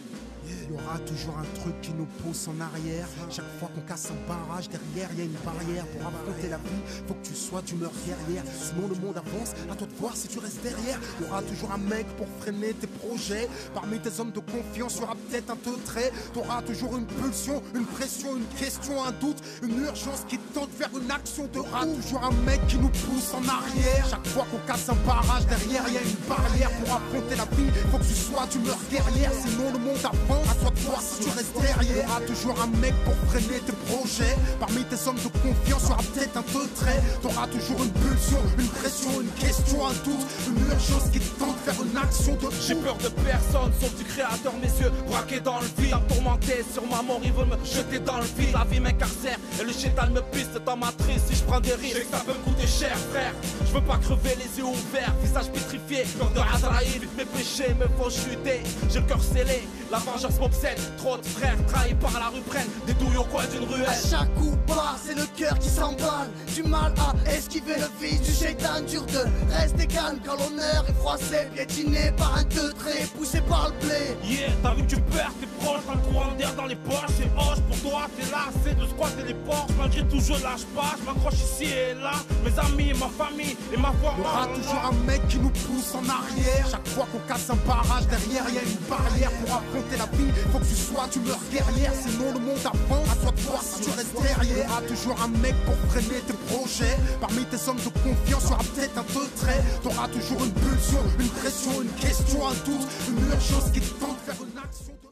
il y aura toujours un truc qui nous pousse en arrière. Chaque fois qu'on casse un barrage, derrière il y a une barrière. Pour affronter la vie, faut que tu sois d'humeur guerrière. Sinon le monde avance, à toi de voir si tu restes derrière. Il y aura toujours un mec pour freiner tes projets. Parmi tes hommes de confiance, il y aura peut-être un peu trait. Tu auras toujours une pulsion, une pression, une question, un doute, une urgence qui tente vers une action. Tu auras toujours un mec qui nous pousse en arrière. Chaque fois qu'on casse un barrage, derrière il y a une barrière. Pour affronter la vie, faut que tu sois d'humeur guerrière. Sinon le monde avance, à toi de voir si tu restes derrière. Il y aura toujours un mec pour freiner tes projets. Parmi tes hommes de confiance, il y aura peut-être un peu de trait. Tu auras toujours une pulsion, une pression, une question, un doute, une urgence qui tente vers une action de... J'ai peur de personne, sauf du créateur, mes yeux braqués dans le vide. Tourmenté sur ma mort, il veut me jeter dans le vide. La vie m'incarcère et le chétal me piste dans ma matrice. Si je prends des risques, ça peut me coûter cher, frère. Je veux pas crever les yeux ouverts, visage pétrifié, cœur de Azraïl. Mes péchés me font chuter, j'ai le cœur scellé, la vengeance m'obsède. Trop de frères trahis par la rue prennent des douilles au coin d'une ruelle. À chaque coup bas, c'est le cœur qui s'emballe. Du mal à esquiver le vice du shaitan. Dur de rester calme quand l'honneur est froissé, piétiné par un teutré, poussé par le blé. Yeah, t'as vu que tu perds tes proches, t'as le courant d'air dans les poches. C'est hoche pour toi, t'es là, c'est de squatter les portes. Malgré tout, je lâche pas, je m'accroche ici et là. Mes amis, ma famille et ma foi. Il y aura toujours un mec qui nous pousse en arrière. Chaque fois qu'on casse un barrage, derrière il y a une barrière. Pour affronter la vie, faut que tu sois d'humeur guerrière. Sinon le monde avance, à toi de voir si tu restes derrière. Il y aura toujours un mec pour freiner tes projets. Parmi tes hommes de confiance, il y aura peut-être un peu de trait. T'auras toujours une pulsion, une pression, une question, un doute, une urgence qui tente vers une action de...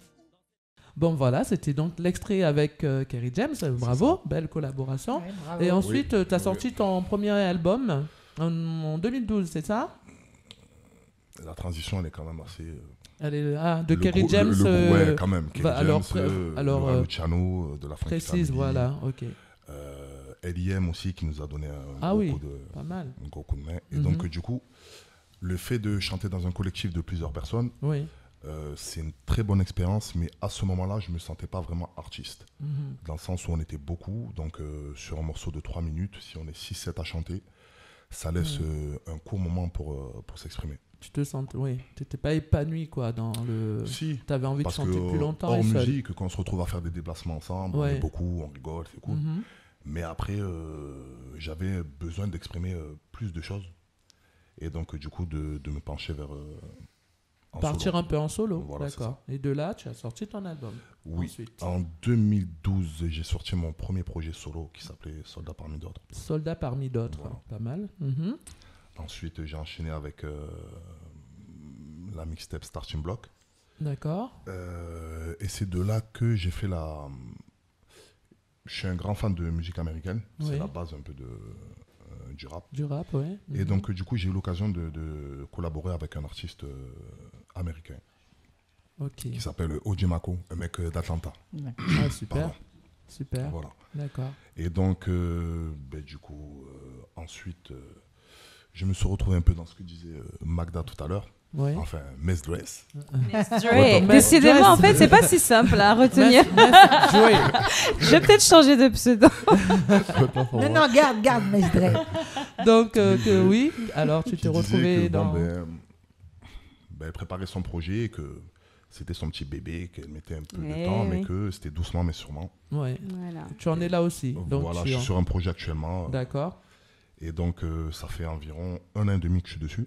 Bon voilà, c'était donc l'extrait avec Kerry James, bravo, belle collaboration. Ouais, bravo. Et ensuite, tu as sorti ton premier album en 2012, c'est ça? La transition, elle est quand même assez... Elle est, de Kerry James... ouais, quand même. Kerry James, alors Luciano, de la Frankie précise, Family, voilà, ok. L.I.M. aussi, qui nous a donné un gros coup de main. Et donc, du coup, le fait de chanter dans un collectif de plusieurs personnes... Oui. C'est une très bonne expérience, mais à ce moment-là, je ne me sentais pas vraiment artiste. Dans le sens où on était beaucoup, donc sur un morceau de 3 minutes, si on est 6-7 à chanter, ça laisse un court moment pour s'exprimer. Tu te sens, oui, tu n'étais pas épanoui quoi, dans le... Si, tu avais envie de chanter plus longtemps. Hors musique, quand on se retrouve à faire des déplacements ensemble, on est beaucoup, on rigole, c'est cool. Mais après, j'avais besoin d'exprimer plus de choses. Et donc, du coup, de me pencher vers... Partir un peu en solo, voilà, d'accord. Et de là, tu as sorti ton album. Oui, ensuite. En 2012, j'ai sorti mon premier projet solo qui s'appelait Soldat parmi d'autres. Soldat parmi d'autres, voilà. Pas mal. Ensuite, j'ai enchaîné avec la mixtape Starting Block. D'accord. Et c'est de là que j'ai fait la... Je suis un grand fan de musique américaine, c'est la base un peu du rap. Du rap, oui. Et donc, du coup, j'ai eu l'occasion de collaborer avec un artiste américain. qui s'appelle Ojimako, un mec d'Atlanta. Ah, super. Pardon. Super. Voilà. D'accord. Et donc, du coup, ensuite, je me suis retrouvé un peu dans ce que disait Magda tout à l'heure. Oui. Enfin, Mess Dress. Décidément, en fait, c'est pas si simple à retenir. Je vais peut-être changer de pseudo. Non, garde Mess Dress. Donc, oui, alors tu t'es retrouvé dans... préparer son projet, que c'était son petit bébé, qu'elle mettait un peu de temps, mais que c'était doucement mais sûrement. Ouais. Voilà. Tu en es là aussi. Donc voilà, je suis sur un projet actuellement. D'accord. Et donc, ça fait environ 1 an et demi que je suis dessus.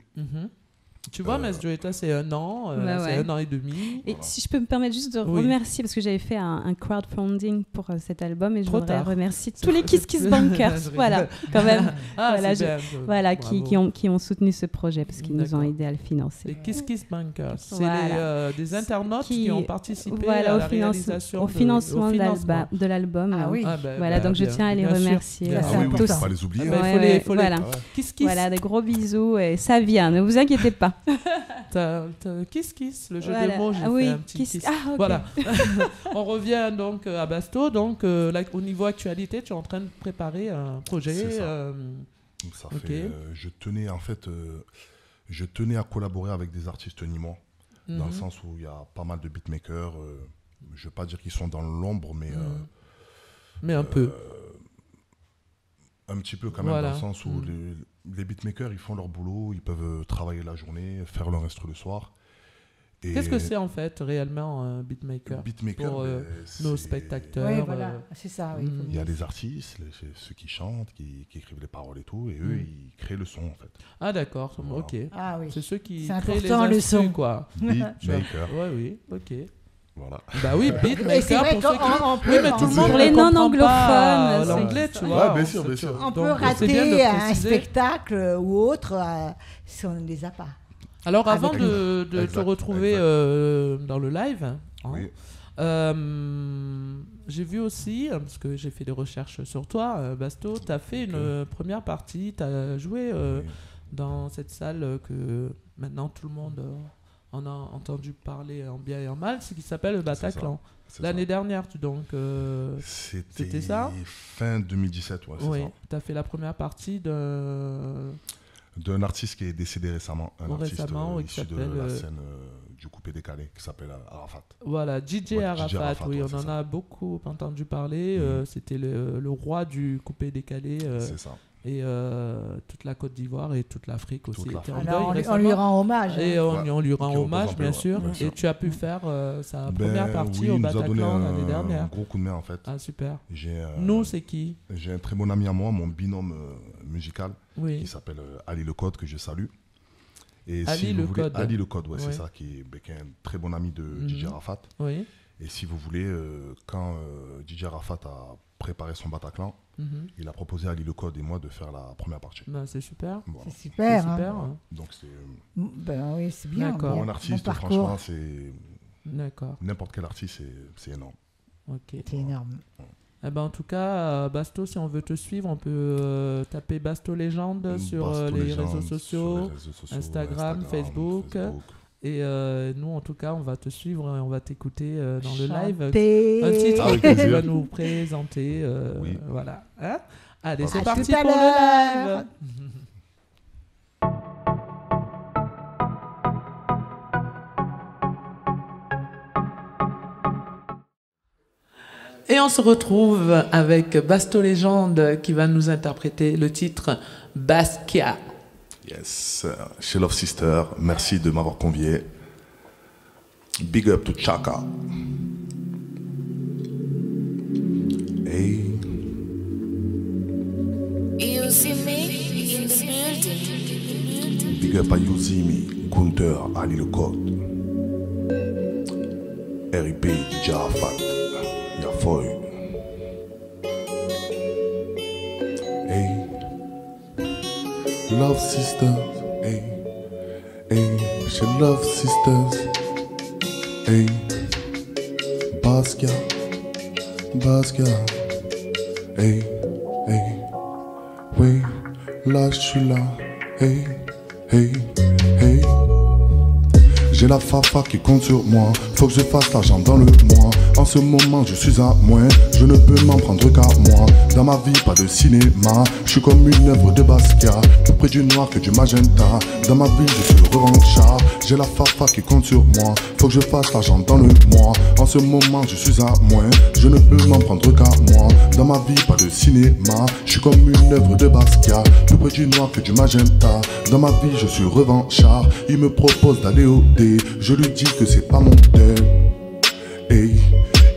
Tu vois, Mess Joetta, c'est 1 an, c'est 1 an et demi. Et si je peux me permettre juste de remercier, parce que j'avais fait un crowdfunding pour cet album, et je voudrais remercier tous les Kiss Kiss Bankers, voilà, quand même, qui ont soutenu ce projet, parce qu'ils nous ont aidés à le financer. Les Kiss Kiss Bankers, c'est des internautes qui ont participé à la réalisation au financement de l'album. Ah oui. Voilà, donc je tiens à les remercier. Il ne faut pas les oublier. Il faut les... Kiss Kiss. Voilà, des gros bisous, et ça vient, ne vous inquiétez pas. Kiss Kiss, le jeu de mots, j'ai fait un petit kiss. Ah, okay. Voilà. On revient donc à Basto. Donc, au niveau actualité, tu es en train de préparer un projet. C'est ça. Ça fait, je tenais à collaborer avec des artistes nîmois, dans le sens où il y a pas mal de beatmakers. Je ne veux pas dire qu'ils sont dans l'ombre, mais un peu. Un petit peu quand même, dans le sens où les beatmakers, ils font leur boulot, ils peuvent travailler la journée, faire leur instru le soir. Qu'est-ce que c'est en fait réellement un beatmaker pour nos spectateurs? Oui, voilà, c'est ça. Oui, il y a les artistes, ceux qui chantent, qui écrivent les paroles et tout, et eux, ils créent le son en fait. Ah d'accord, voilà. Ok. Ah, oui. C'est ceux qui créent les instrus, quoi. Beatmaker. Oui, ok. Voilà. Bah oui, beatmaker pour ceux qui... Oui, mais tout le monde pour les non-anglophones, l'anglais, tu vois. Ouais, bien sûr. On peut rater un spectacle ou autre si on ne les a pas. Alors, avant de te retrouver dans le live, j'ai vu aussi, parce que j'ai fait des recherches sur toi, Basto, tu as fait une première partie, tu as joué dans cette salle que maintenant tout le monde... on a entendu parler en bien et en mal, ce qui s'appelle le Bataclan. L'année dernière, c'était ça? Fin 2017, ouais, c'est ça. Tu as fait la première partie d'un artiste qui est décédé récemment. Un artiste issu de la scène du coupé-décalé, qui s'appelle Arafat. Voilà, DJ Arafat, oui, on en a beaucoup entendu parler. C'était le roi du coupé-décalé. C'est ça. Et toute la Côte d'Ivoire et toute l'Afrique aussi. Alors, on lui rend hommage. Et on lui rend hommage, bien sûr. Et tu as pu faire sa première partie au Bataclan l'année dernière. Un gros coup de main, en fait. Ah, super. Nous, c'est qui? J'ai un très bon ami à moi, mon binôme musical, qui s'appelle Ali Le Code, que je salue. Et Ali Le Code. Ali Le Code, c'est ça, qui est un très bon ami de DJ Arafat. Oui. Et si vous voulez, quand DJ Arafat a préparé son Bataclan, il a proposé à Ali Le Code et moi de faire la première partie. Bah, c'est super. Voilà. C'est super. Hein. Donc c'est... oui, c'est bien. D'accord. Pour un artiste, franchement, c'est... D'accord. N'importe quel artiste, c'est énorme. Ok. C'est énorme. Eh ben, en tout cas, Basto, si on veut te suivre, on peut taper Basto Légende sur les réseaux sociaux, Instagram, Facebook. Et nous, en tout cas, on va te suivre et on va t'écouter dans le live. Un titre que tu vas nous présenter. Voilà. Hein? Allez, c'est parti pour le live. Et on se retrouve avec Basto Légende qui va nous interpréter le titre Basquiat. Yes, chez Love Sister, merci de m'avoir convié. Big up to Chaka. Hey. You see me in the building. Big up à Yuzimi, Gunther, Ali Le Code. RIP, DJ Arafat, Yafoy. Hey. Love Sisters, hey, hey, she Love Sisters, hey, Basquiat, hey, hey, oui, là je suis là, hey, hey, hey. J'ai la fafa qui compte sur moi. Faut que je fasse l'argent dans le mois. En ce moment je suis à moins. Je ne peux m'en prendre qu'à moi. Dans ma vie pas de cinéma. Je suis comme une œuvre de Basquiat. Plus près du noir que du magenta. Dans ma vie je suis revanchard. J'ai la fafa qui compte sur moi. Faut que je fasse l'argent dans le mois. En ce moment je suis à moins. Je ne peux m'en prendre qu'à moi. Dans ma vie pas de cinéma. Je suis comme une œuvre de Basquiat. Plus près du noir que du magenta. Dans ma vie je suis revanchard. Il me propose d'aller au dé. Je lui dis que c'est pas mon thème. Hey,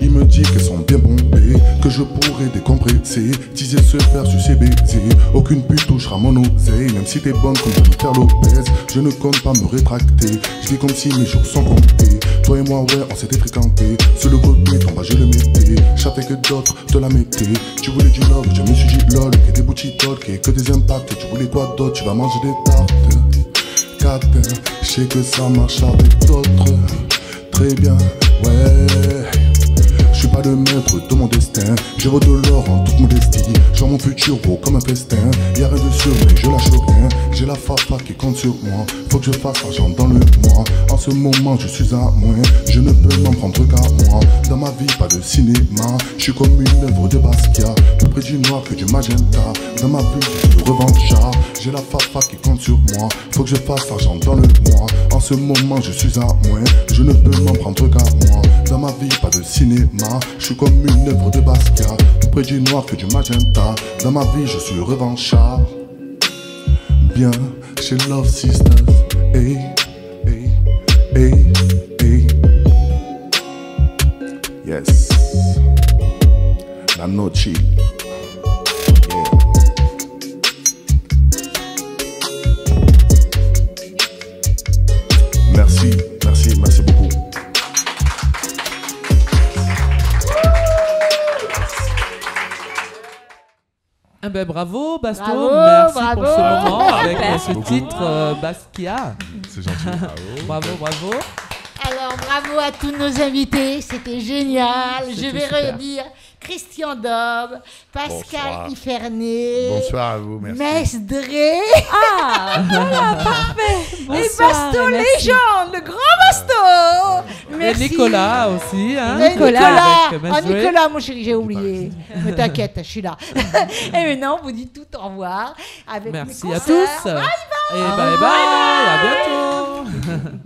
il me dit qu'elles sont bien bombées, que je pourrais décompresser, teaser, se faire sucer, baiser. Aucune pute touchera mon oseille, même si t'es bonne comme Jennifer Lopez. Je ne compte pas me rétracter, je vis comme si mes jours sont comptés. Toi et moi, ouais, on s'était fréquentés. Sur le côté, en bas, je le mettais. J'avais que d'autres te la mettaient. Tu voulais du love, je me suis dit lol. Que des boutiques, que des impacts. Tu voulais quoi d'autre, tu vas manger des tartes. Catin, je sais que ça marche avec d'autres. Très bien, ouais. Je suis pas le maître de mon destin. Je vaux de l'or en toute modestie. Je vois mon futur beau comme un festin. Y'a rien de sûr mais je lâche rien. J'ai la fafa qui compte sur moi. Faut que je fasse l'argent dans le mois. En ce moment je suis à moins. Je ne peux m'en prendre qu'à moi. Dans ma vie pas de cinéma. Je suis comme une œuvre de Basquiat. Plus près du noir que du magenta. Dans ma vie je suis revanchard. J'ai la fafa qui compte sur moi. Faut que je fasse l'argent dans le mois. En ce moment je suis à moins. Je ne peux m'en prendre qu'à moi. Dans ma vie pas de cinéma. Je suis comme une œuvre de Basquiat. Plus près du noir que du magenta. Dans ma vie je suis revanchard. Bien chez Love Sisters. Hey, hey, hey, hey. Yes. La noche. Yeah. Merci, merci, merci beaucoup. Ah ben bravo Basto, merci pour ce moment avec ce titre Basquiat. C'est gentil. Bravo, bravo. Alors bravo à tous nos invités, c'était génial. Je vais redire Christian Daube, Pascal Iferney. Bonsoir à vous, merci. Mesdré. Ah, voilà, parfait. Bonsoir, et Basto légende, le grand Basto. Merci. Et Nicolas aussi. Hein. Nicolas, mon chéri, j'ai oublié. Mais t'inquiète, je suis là. Et maintenant, on vous dit tout au revoir. Avec merci mes à tous. Bye bye. Et bye bye, à bientôt.